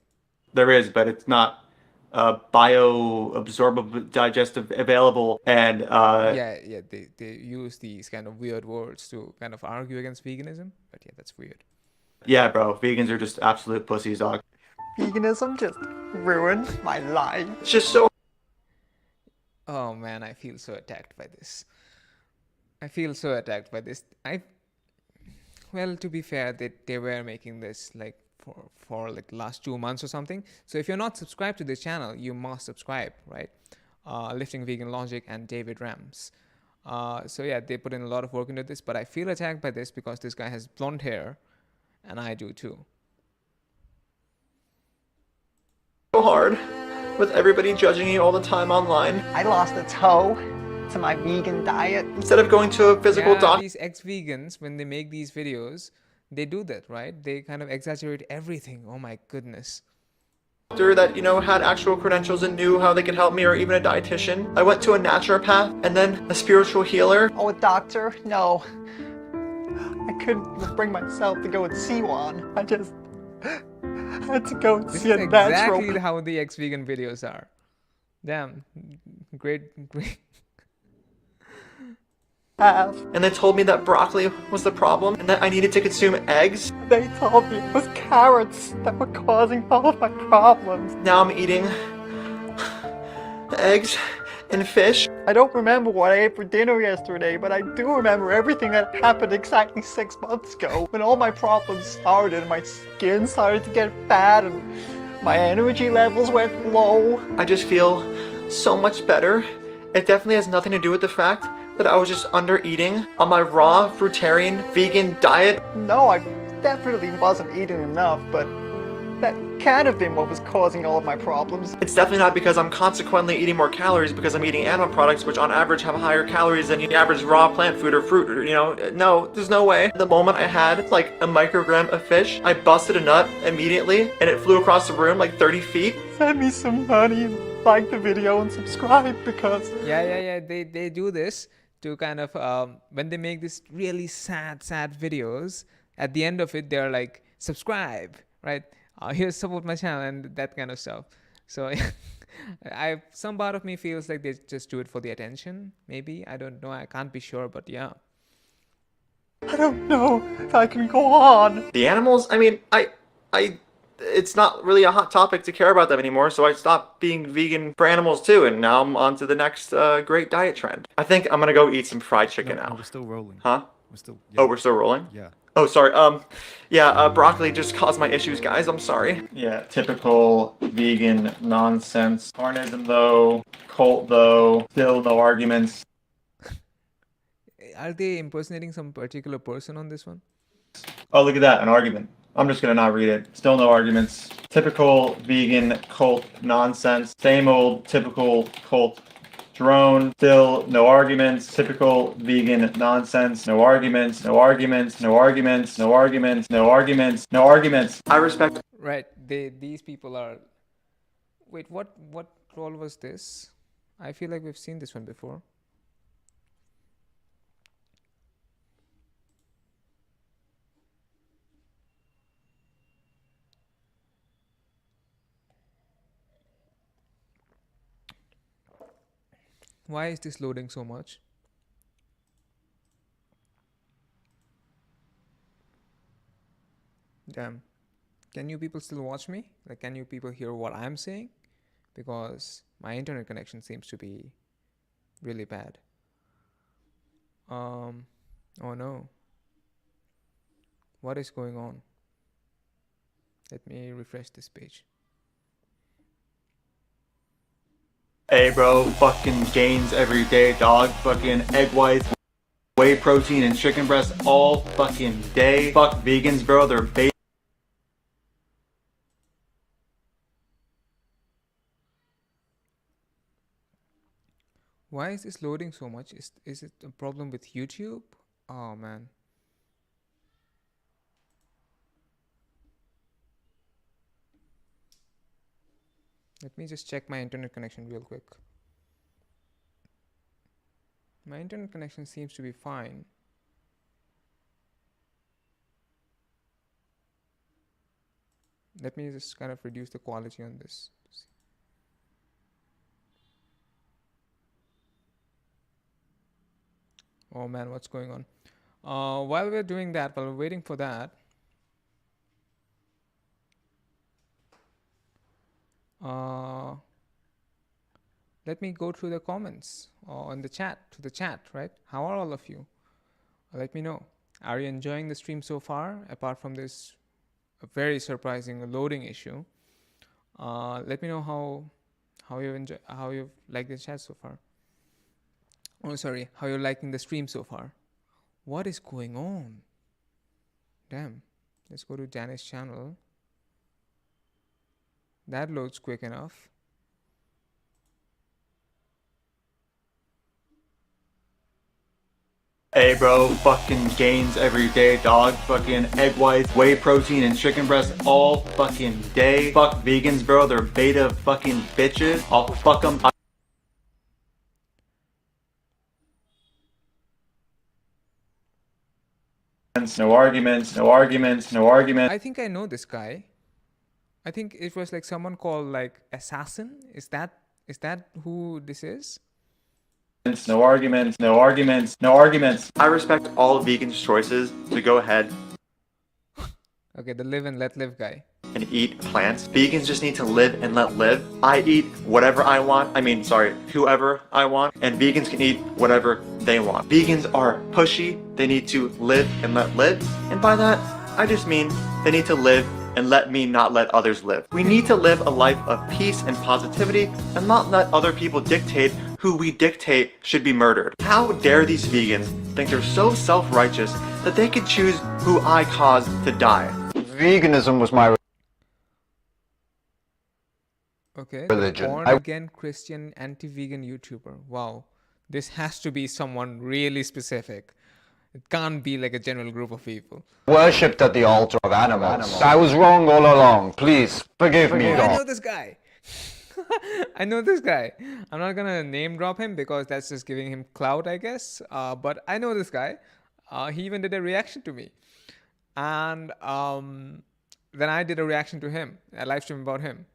there is, but it's not bioabsorbable, digestive, available, and Yeah, they use these kind of weird words to kind of argue against veganism, but yeah, that's weird. yeah, bro, vegans are just absolute pussies, dog. Veganism just ruined my life. It's just so Oh man, I feel so attacked by this. I feel so attacked by this. Well, to be fair, they were making this like for like last 2 months or something. So if you're not subscribed to this channel, you must subscribe, right? Lifting Vegan Logic and David Rams. So yeah, they put in a lot of work into this, but I feel attacked by this because this guy has blonde hair, and I do too. hard with everybody judging you all the time online. I lost a toe to my vegan diet. Instead of going to a physical Yeah, doctor these ex-vegans, when they make these videos, they do that, right? They kind of exaggerate everything. Oh my goodness. that, you know, had actual credentials and knew how they could help me, or even a dietitian. I went to a naturopath and then a spiritual healer. Oh, a doctor? No. I couldn't bring myself to go and see one. I just had to go and This see is a natural. exactly how the ex-vegan videos are. Damn, great. And they told me that broccoli was the problem and that I needed to consume eggs. They told me it was carrots that were causing all of my problems. Now I'm eating eggs and fish. I don't remember what I ate for dinner yesterday, but I do remember everything that happened exactly 6 months ago. When all my problems started, my skin started to get bad and my energy levels went low. I just feel so much better. It definitely has nothing to do with the fact that I was just under eating on my raw, fruitarian, vegan diet. No, I definitely wasn't eating enough, but that can't have been what was causing all of my problems. It's definitely not because I'm consequently eating more calories because I'm eating animal products, which on average have higher calories than the average raw plant food or fruit, or, you know, no, there's no way. The moment I had like a microgram of fish, I busted a nut immediately and it flew across the room like 30 feet. Send me some money and like the video and subscribe because... Yeah. They do this to kind of when they make this really sad videos. At the end of it, they're like, subscribe, right? Here's support my channel and that kind of stuff. So some part of me feels like they just do it for the attention. Maybe, I don't know. I can't be sure, but yeah. I don't know if I can go on. The animals, I mean, it's not really a hot topic to care about them anymore, so I stopped being vegan for animals too, and now I'm on to the next great diet trend. I think I'm gonna go eat some fried chicken now. No, we're still rolling. Huh? We're still. Oh, we're still rolling? Yeah. Oh, sorry. Broccoli just caused my issues, guys. I'm sorry. Yeah, typical vegan nonsense. Carnism, though. Cult, though. Still no arguments. Are they impersonating some particular person on this one? Oh, look at that. An argument. I'm just gonna not read it. Still no arguments. Typical vegan cult nonsense. Same old typical cult drone. Still no arguments. Typical vegan nonsense. No arguments. No arguments. No arguments. No arguments. No arguments. No arguments. I respect. Right. These people are. Wait, what troll was this? I feel like we've seen this one before. Why is this loading so much? Damn. Can you people still watch me? Like, can you people hear what I'm saying? Because my internet connection seems to be really bad. Oh no. What is going on? Let me refresh this page. Hey, bro. Fucking gains every day, dog. Fucking egg whites, whey protein, and chicken breast all fucking day. Fuck vegans, bro. They're bait. Why is this loading so much? Is it a problem with YouTube? Oh man. Let me just check my internet connection real quick. My internet connection seems to be fine. Let me just kind of reduce the quality on this. Oh man, what's going on? While we're doing that, while we're waiting for that, uh, let me go through the comments on the chat, to the chat, right? How are all of you? Let me know. Are you enjoying the stream so far, apart from this very surprising loading issue? Let me know how you've liked the chat so far. Oh, sorry, how you're liking the stream so far. What is going on? Damn. Let's go to Janice's channel. That loads quick enough. Hey bro, fucking gains every day, dog. Fucking egg whites, whey protein, and chicken breast all fucking day. Fuck vegans, bro. They're beta fucking bitches. I'll fuck them. No arguments, no arguments, no arguments. I think I know this guy. I think it was like someone called like Assassin. Is that who this is? No arguments, no arguments, no arguments. I respect all vegans' choices to go ahead Okay, the live and let live guy. and eat plants. Vegans just need to live and let live. I eat whatever I want. Whoever I want. And vegans can eat whatever they want. Vegans are pushy. They need to live and let live. And by that, I just mean they need to live and let me not let others live. We need to live a life of peace and positivity and not let other people dictate who we dictate should be murdered. How dare these vegans think they're so self-righteous that they could choose who I caused to die? Veganism was my Okay. religion. Born again Christian anti-vegan YouTuber. Wow. This has to be someone really specific. It can't be like a general group of people. Worshipped at the altar of animals. I was wrong all along. Please forgive me, I God. know this guy. I know this guy. I'm not gonna name drop him because that's just giving him clout, I guess. But I know this guy. He even did a reaction to me, and then I did a reaction to him, a live stream about him.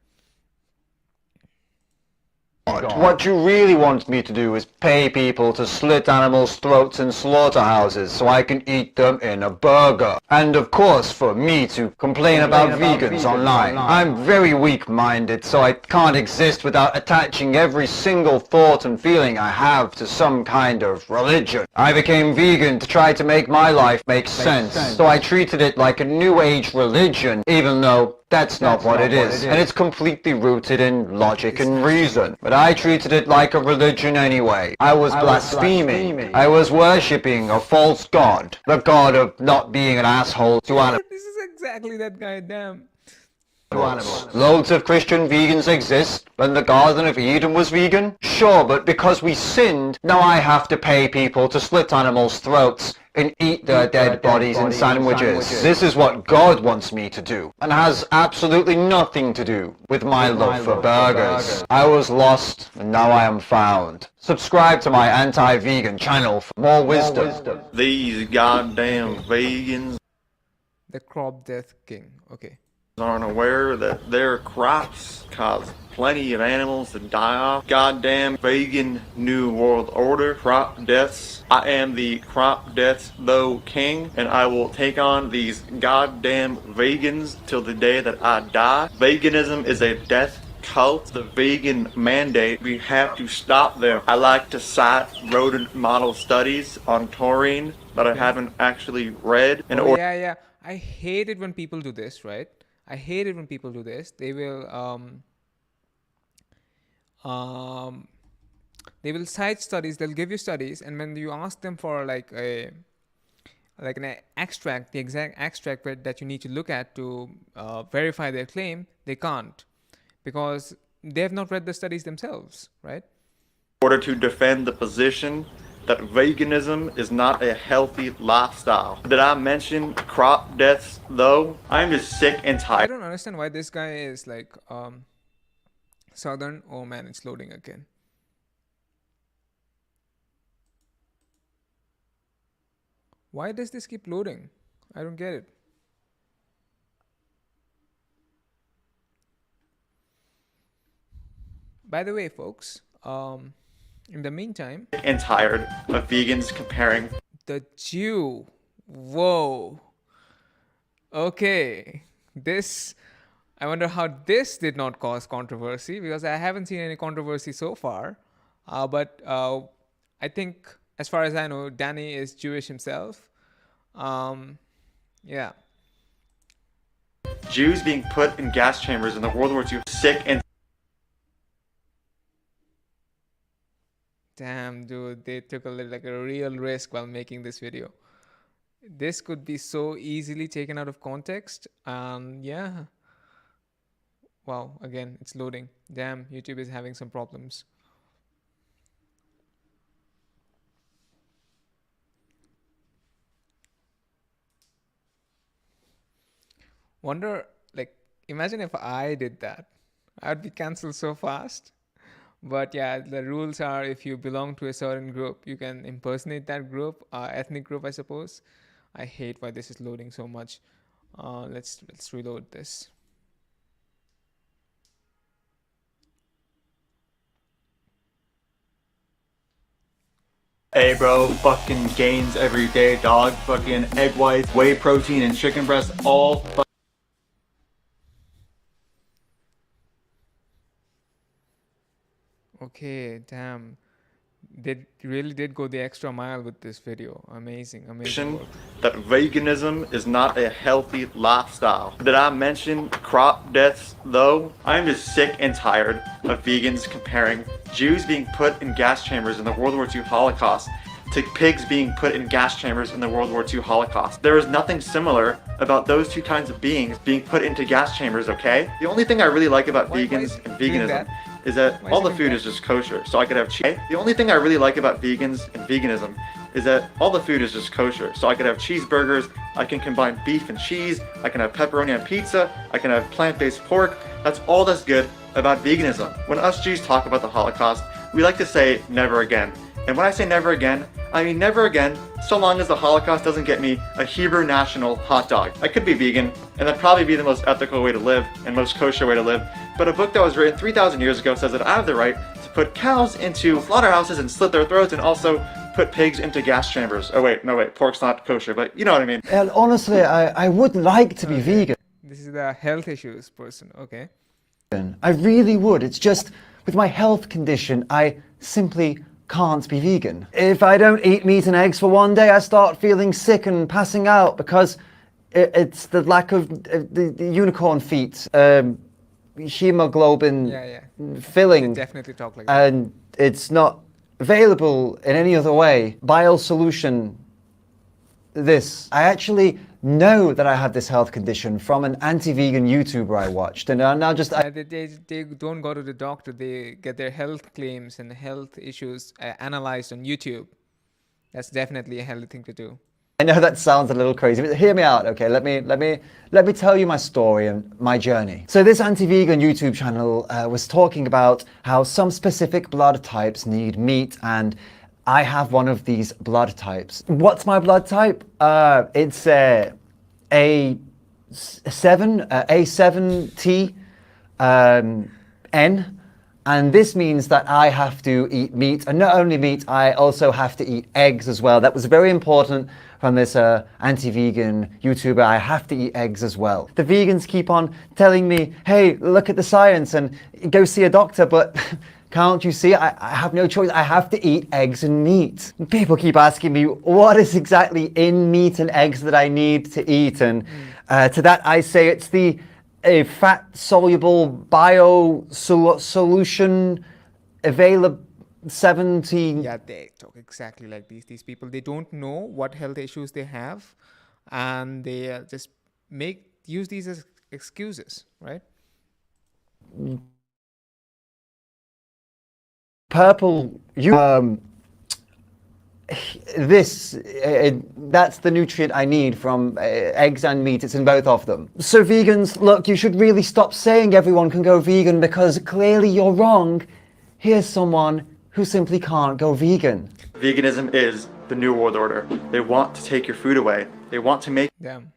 What you really want me to do is pay people to slit animals' throats in slaughterhouses so I can eat them in a burger. And of course for me to complain about vegans online. I'm very weak-minded, so I can't exist without attaching every single thought and feeling I have to some kind of religion. I became vegan to try to make my life make sense, so I treated it like a new age religion, even though that's not what it is, and it's completely rooted in logic and reason. But I treated it like a religion anyway. I was blaspheming. I was worshipping a false god. The god of not being an asshole to animals. This is exactly that guy. Damn. Loads of Christian vegans exist. When the Garden of Eden was vegan? Sure, but because we sinned, now I have to pay people to slit animals' throats and eat their dead bodies in sandwiches. This is what God wants me to do, and has absolutely nothing to do with my love for burgers. I was lost, and now I am found. Subscribe to my anti-vegan channel for more wisdom. These goddamn vegans The crop death king. Okay. aren't aware that their crops cause plenty of animals to die off. Goddamn vegan New World Order crop deaths. I am the crop deaths though king, and I will take on these goddamn vegans till the day that I die. Veganism is a death cult. The vegan mandate, we have to stop them. I like to cite rodent model studies on taurine that I haven't actually read in order. Yeah. I hate it when people do this, right? I hate it when people do this. They will cite studies. They'll give you studies, and when you ask them for like an extract, the exact extract that you need to look at to verify their claim, they can't, because they have not read the studies themselves, right? In order to defend the position that veganism is not a healthy lifestyle. Did I mention crop deaths though? I'm just sick and I tired don't understand why this guy is like southern. Oh man, it's loading again. Why does this keep loading? I don't get it. By the way, folks, In the meantime, and tired of vegans comparing the Jew. Whoa. Okay. This, I wonder how this did not cause controversy, because I haven't seen any controversy so far. But I think, as far as I know, Danny is Jewish himself. Yeah. Jews being put in gas chambers in the World War II, sick and Damn, dude, they took like a real risk while making this video. This could be so easily taken out of context. Yeah. Wow, again, it's loading. Damn, YouTube is having some problems. Wonder, like, imagine if I did that. I'd be cancelled so fast. But yeah, the rules are if you belong to a certain group, you can impersonate that group, ethnic group, I suppose. I hate why this is loading so much. Let's reload this. hey bro, fucking gains every day, dog. Fucking egg whites, whey protein, and chicken breast, all Okay, damn. They really did go the extra mile with this video. Amazing, amazing mention work. that veganism is not a healthy lifestyle. Did I mention crop deaths though? I'm just sick and tired of vegans comparing Jews being put in gas chambers in the World War II Holocaust to pigs being put in gas chambers in the World War II Holocaust. There is nothing similar about those two kinds of beings being put into gas chambers, okay? The only thing I really like about vegans and veganism is that all the food is just kosher, so I could have cheese. The only thing I really like about vegans and veganism is that all the food is just kosher, so I could have cheeseburgers, I can combine beef and cheese, I can have pepperoni on pizza, I can have plant-based pork. That's all that's good about veganism. When us Jews talk about the Holocaust, we like to say never again. And when I say never again, I mean never again, so long as the Holocaust doesn't get me a Hebrew national hot dog. I could be vegan, and that'd probably be the most ethical way to live and most kosher way to live, but a book that was written 3,000 years ago says that I have the right to put cows into slaughterhouses and slit their throats and also put pigs into gas chambers. Oh wait, no wait, pork's not kosher, but you know what I mean. And honestly, I would like to be vegan. This is the health issues person, okay? I really would. It's just with my health condition, I simply can't be vegan. If I don't eat meat and eggs for one day, I start feeling sick and passing out because it's the lack of the unicorn feet, hemoglobin filling. They definitely talk like that. And it's not available in any other way. Bile solution, this. I actually know that I have this health condition from an anti-vegan YouTuber I watched, and now just They don't go to the doctor. They get their health claims and health issues analyzed on YouTube. That's definitely a healthy thing to do. I know that sounds a little crazy, but hear me out, okay? Let me tell you my story and my journey. So this anti-vegan YouTube channel was talking about how some specific blood types need meat, and I have one of these blood types. What's my blood type? It's A7T N, and this means that I have to eat meat, and not only meat, I also have to eat eggs as well. That was very important from this anti-vegan YouTuber. I have to eat eggs as well. The vegans keep on telling me, hey, look at the science and go see a doctor, but can't you see? I have no choice. I have to eat eggs and meat. People keep asking me what is exactly in meat and eggs that I need to eat, and to that I say it's the fat-soluble bio-solution available 17. Yeah, they talk exactly like these people. They don't know what health issues they have, and they just use these as excuses, right? Purple, that's the nutrient I need from eggs and meat. It's in both of them. So vegans, look, you should really stop saying everyone can go vegan, because clearly you're wrong. Here's someone who simply can't go vegan. Veganism is the new world order. They want to take your food away. They want to make Damn.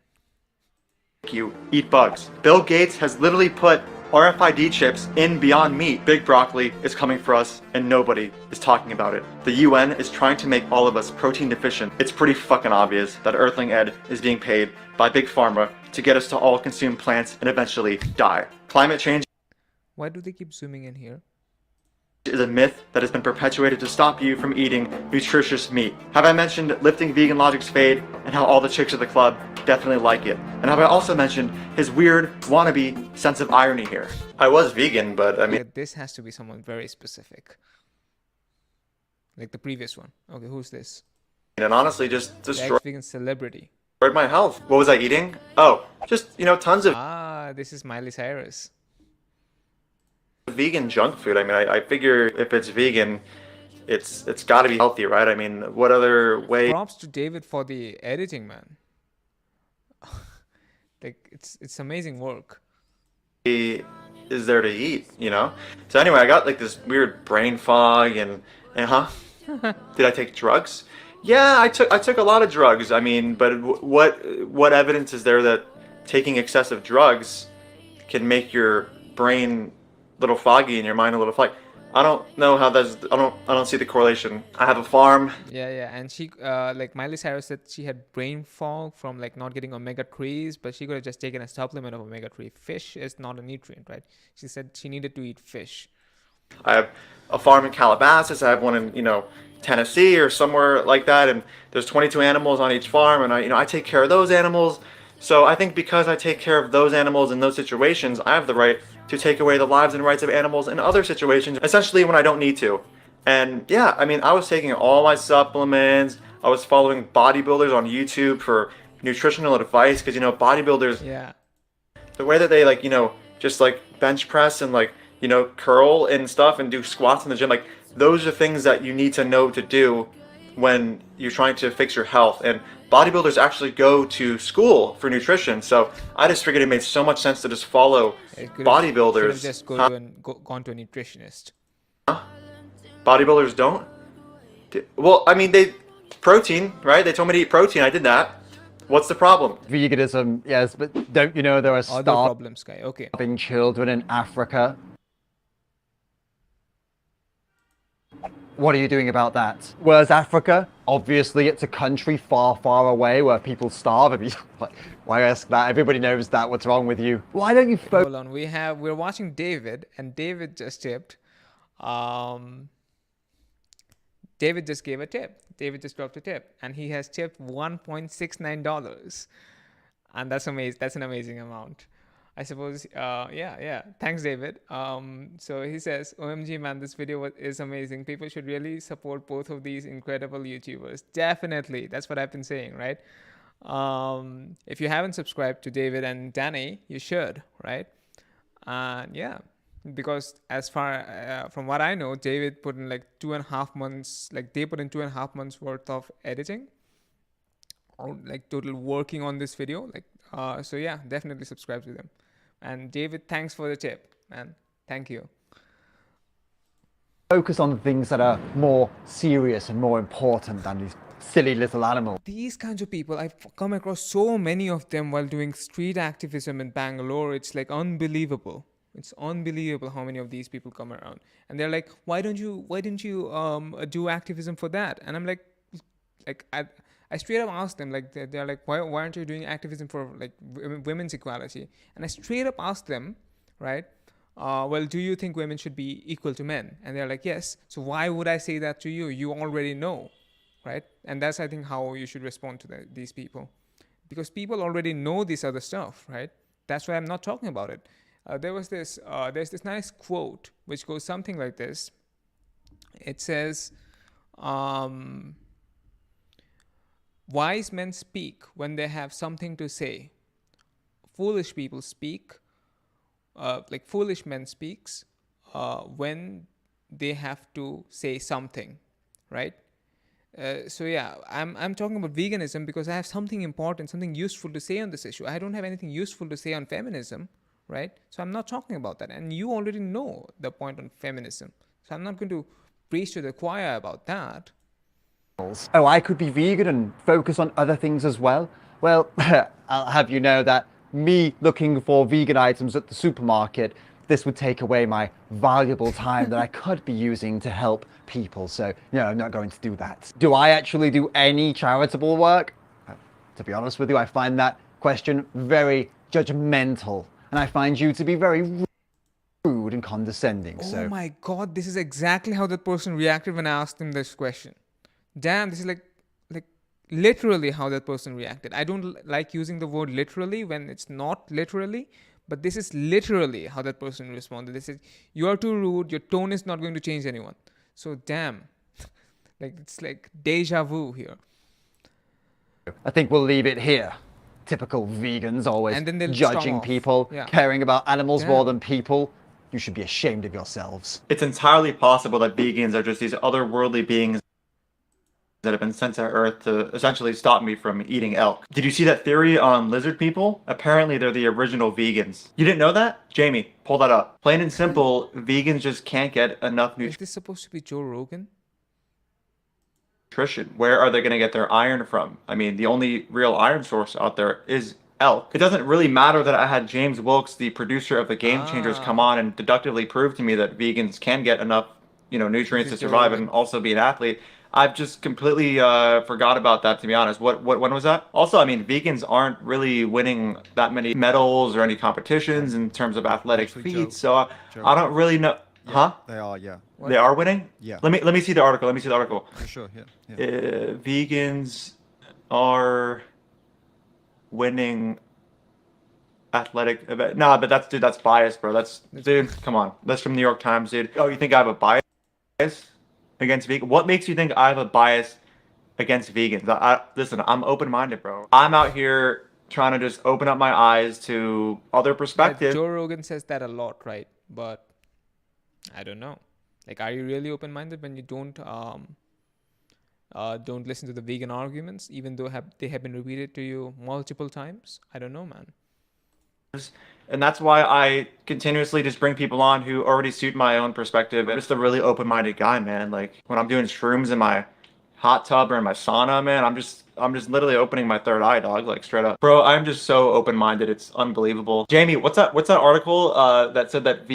you eat bugs. Bill Gates has literally put RFID chips in Beyond Meat. Big broccoli is coming for us and nobody is talking about it. The UN is trying to make all of us protein deficient. It's pretty fucking obvious that Earthling Ed is being paid by Big Pharma to get us to all consume plants and eventually die. Climate change Why do they keep zooming in here? is a myth that has been perpetuated to stop you from eating nutritious meat. Have I mentioned lifting vegan logic's fade and how all the chicks at the club definitely like it? And have I also mentioned his weird wannabe sense of irony here? I was vegan, but I mean, Yeah, this has to be someone very specific. Like the previous one. Okay, who's this? and honestly just The destroyed ex-vegan celebrity. my health. What was I eating? Oh, just, tons of Ah, this is Miley Cyrus. vegan junk food. I mean, I figure if it's vegan, it's got to be healthy, right? I mean, what other way Props to David for the editing, man. Like it's amazing work. is there to eat, So anyway, I got like this weird brain fog and did I take drugs? Yeah, I took a lot of drugs. I mean, but what evidence is there that taking excessive drugs can make your brain a little foggy and your mind a little foggy? I don't know how that's. I don't see the correlation. I have a farm. Yeah, and she like Miley Cyrus said she had brain fog from like not getting omega-3s, but she could have just taken a supplement of omega-3. Fish is not a nutrient, right? She said she needed to eat fish. I have a farm in Calabasas. I have one in Tennessee or somewhere like that, and there's 22 animals on each farm, and I take care of those animals. So I think because I take care of those animals in those situations, I have the right to take away the lives and rights of animals in other situations, essentially when I don't need to. And yeah, I mean, I was taking all my supplements. I was following bodybuilders on YouTube for nutritional advice because bodybuilders, Yeah. the way that they just like bench press and curl and stuff and do squats in the gym, like those are things that you need to know to do when you're trying to fix your health. And bodybuilders actually go to school for nutrition, so I just figured it made so much sense to just follow bodybuilders. Should have just gone to a nutritionist. Bodybuilders don't? Well, I mean, protein, right? They told me to eat protein. I did that. What's the problem? Veganism, yes, but don't you know there are Other problems, guy. Okay. starving children in Africa? What are you doing about that? Where's Africa? Obviously, it's a country far, far away where people starve. And why ask that? Everybody knows that. What's wrong with you? Why don't you focus? Hold on. We're watching David, and David just tipped. David just gave a tip. David just dropped a tip, and he has tipped $1.69, and that's amazing. That's an amazing amount. I suppose, yeah. Thanks, David. So he says, OMG, man, this video is amazing. People should really support both of these incredible YouTubers. Definitely. That's what I've been saying, right? If you haven't subscribed to David and Danny, you should, right? Yeah, because as far from what I know, David put in like 2.5 months, like they put in 2.5 months worth of editing or like total working on this video. So yeah, definitely subscribe to them. And David, thanks for the tip, man. Thank you. Focus on things that are more serious and more important than these silly little animals? These kinds of people, I've come across so many of them while doing street activism in Bangalore. It's like unbelievable. It's unbelievable how many of these people come around, and they're like, "Why didn't you do activism for that?" And I'm like I straight up asked them, like they're like, why aren't you doing activism for like women's equality? And I straight up asked them, right? Well, do you think women should be equal to men? And they're like, yes. So why would I say that to you? You already know, right? And that's, I think, how you should respond to these people, because people already know this other stuff, right? That's why I'm not talking about it. There's this nice quote which goes something like this. It says, wise men speak when they have something to say. Foolish people speak, like foolish men speaks when they have to say something, right? So yeah, I'm talking about veganism because I have something important, something useful to say on this issue. I don't have anything useful to say on feminism, right? So I'm not talking about that. And you already know the point on feminism. So I'm not going to preach to the choir about that. Oh, I could be vegan and focus on other things as well? Well, I'll have you know that me looking for vegan items at the supermarket this would take away my valuable time that I could be using to help people. So, no, I'm not going to do that. Do I actually do any charitable work? To be honest with you, I find that question very judgmental, and I find you to be very rude and condescending. Oh my god, this is exactly how that person reacted when I asked him this question. Damn, this is like literally how that person reacted. I don't like using the word literally when it's not literally, but this is literally how that person responded. They said, "You are too rude, your tone is not going to change anyone." So damn. It's like deja vu here. I think we'll leave it here. Typical vegans, always And then they'll judging storm off. people, Yeah. caring about animals more Damn. than people. You should be ashamed of yourselves. It's entirely possible that vegans are just these otherworldly beings that have been sent to Earth to essentially stop me from eating elk. Did you see that theory on lizard people? Apparently they're the original vegans. You didn't know that? Jamie, pull that up. Plain and simple, vegans just can't get enough Is this supposed to be Joe Rogan? nutrition. Where are they going to get their iron from? I mean, the only real iron source out there is elk. It doesn't really matter that I had James Wilkes, the producer of the Game Changers, come on and deductively prove to me that vegans can get enough, nutrients to survive and also be an athlete. I've just completely forgot about that, to be honest. When was that? Also, I mean, vegans aren't really winning that many medals or any competitions in terms of athletic Actually, feats, Joe, so I don't really know. Huh? They are, yeah. They are winning? Yeah. Let me see the article. For sure, yeah. Vegans are winning athletic event. Nah, but that's biased, bro. Dude, come on. That's from New York Times, dude. Oh, you think I have a bias against vegan? What makes you think I have a bias against vegans? Listen, I'm open-minded, bro. I'm out here trying to just open up my eyes to other perspectives. Joe Rogan says that a lot, right? But I don't know. Like, are you really open-minded when you don't listen to the vegan arguments, even though they have been repeated to you multiple times? I don't know, man. And that's why I continuously just bring people on who already suit my own perspective. I'm just a really open-minded guy, man. Like, when I'm doing shrooms in my hot tub or in my sauna, man, I'm just literally opening my third eye, dog, like straight up. Bro, I'm just so open-minded. It's unbelievable. Jamie, what's that article that said that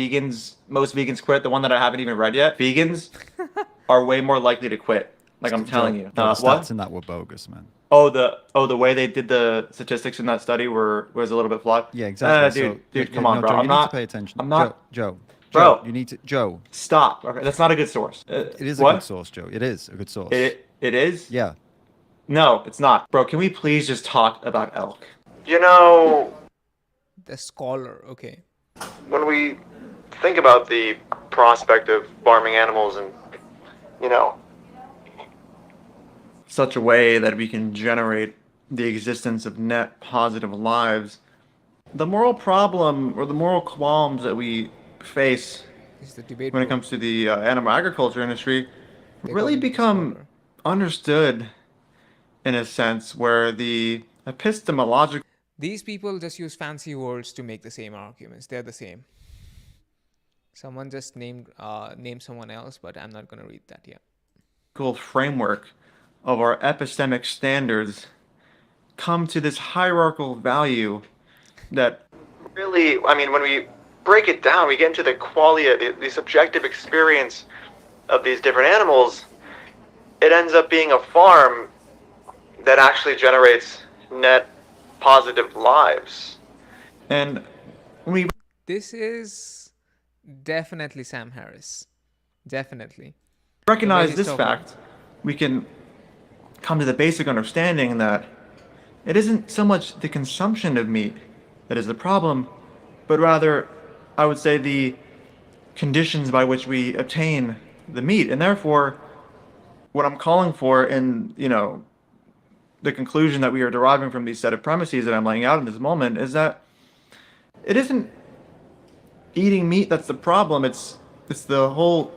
most vegans quit? The one that I haven't even read yet. Vegans are way more likely to quit. Like, I'm telling you. The What? stats in that were bogus, man. The way they did the statistics in that study was a little bit flawed. Yeah, exactly. Dude, come on, bro. Joe, I'm you not. need to pay attention. I'm not. Joe, Bro. you need to. Joe. Stop. Okay, that's not a good source. It is a what? good source, Joe. It is a good source. It is? Yeah. No, it's not. Bro, can we please just talk about elk? The scholar, okay. When we think about the prospect of farming animals and, such a way that we can generate the existence of net positive lives, the moral problem or the moral qualms that we face This is the debate. when it room. comes to the animal agriculture industry They really call him the become scholar. understood in a sense where the epistemological These people just use fancy words to make the same arguments. They're the same. Someone just named someone else, but I'm not gonna read that yet. framework of our epistemic standards come to this hierarchical value that really, I mean, when we break it down, we get into the quality, the subjective experience of these different animals. It ends up being a farm that actually generates net positive lives. And when we This is definitely Sam Harris. Definitely. recognize he's this talking. fact, we can come to the basic understanding that it isn't so much the consumption of meat that is the problem, but rather, I would say, the conditions by which we obtain the meat. And therefore, what I'm calling for in, the conclusion that we are deriving from these set of premises that I'm laying out in this moment is that it isn't eating meat that's the problem. It's the whole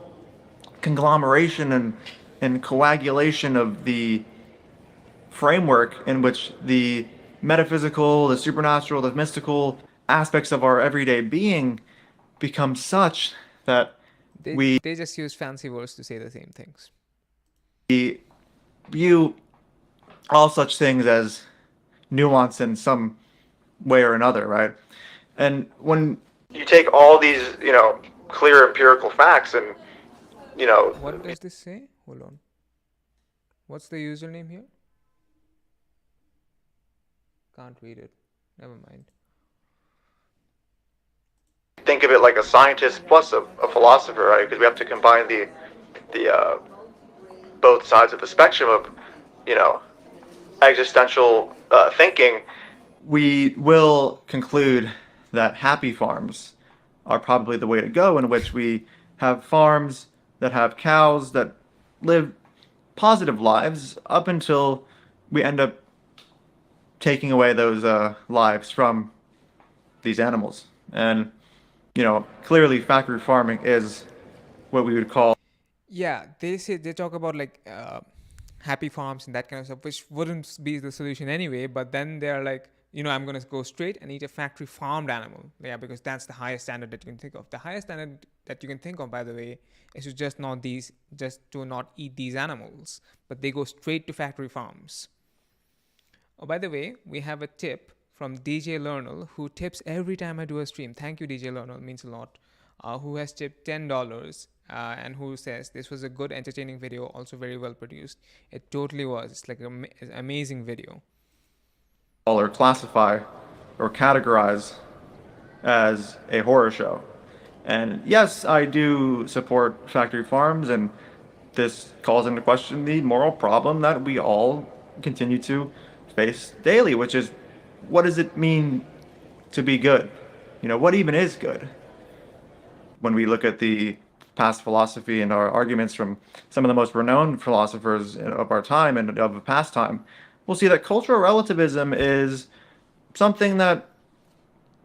conglomeration and coagulation of the framework in which the metaphysical, the supernatural, the mystical aspects of our everyday being become such that They just use fancy words to say the same things. we view all such things as nuance in some way or another, right? And when You take all these, clear empirical facts and, What does this say? Hold on. What's the username here? Can't read it. Never mind. think of it like a scientist plus a philosopher, right? Because we have to combine the both sides of the spectrum of, existential thinking. We will conclude that happy farms are probably the way to go, in which we have farms that have cows that live positive lives up until we end up taking away those lives from these animals. And, clearly factory farming is what we would call Yeah, they talk about like happy farms and that kind of stuff, which wouldn't be the solution anyway. But then they're like, I'm gonna go straight and eat a factory farmed animal. Yeah, because that's the highest standard that you can think of. The highest standard that you can think of, by the way, is to just not eat these animals. But they go straight to factory farms. Oh, by the way, we have a tip from DJ Lernal, who tips every time I do a stream. Thank you, DJ Lernal, means a lot. Who has tipped $10 and who says this was a good, entertaining video, also very well produced. It totally was. It's like an amazing video. or classify or categorize as a horror show. And yes, I do support factory farms, and this calls into question the moral problem that we all continue to face daily, which is, what does it mean to be good? What even is good? When we look at the past philosophy and our arguments from some of the most renowned philosophers of our time and of the past time, we'll see that cultural relativism is something that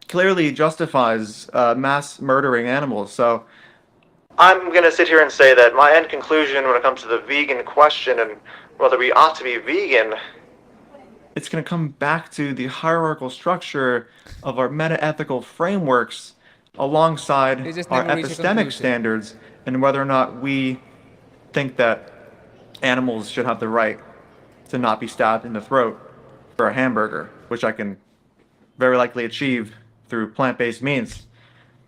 clearly justifies mass murdering animals. So I'm going to sit here and say that my end conclusion when it comes to the vegan question and whether we ought to be vegan, it's going to come back to the hierarchical structure of our meta-ethical frameworks alongside They just our never reach a epistemic conclusion. standards, and whether or not we think that animals should have the right to not be stabbed in the throat for a hamburger, which I can very likely achieve through plant-based means.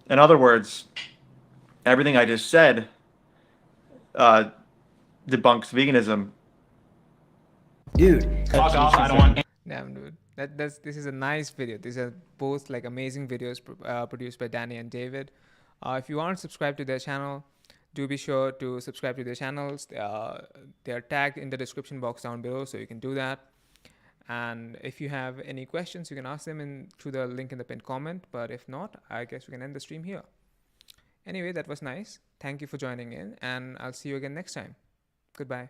In other words, everything I just said debunks veganism. Dude, Damn, dude. This is a nice video. These are both like amazing videos produced by Danny and David. If you aren't subscribed to their channel, do be sure to subscribe to their channels. They are tagged in the description box down below, so you can do that. And if you have any questions, you can ask them through the link in the pinned comment. But if not, I guess we can end the stream here. Anyway, that was nice. Thank you for joining in, and I'll see you again next time. Goodbye.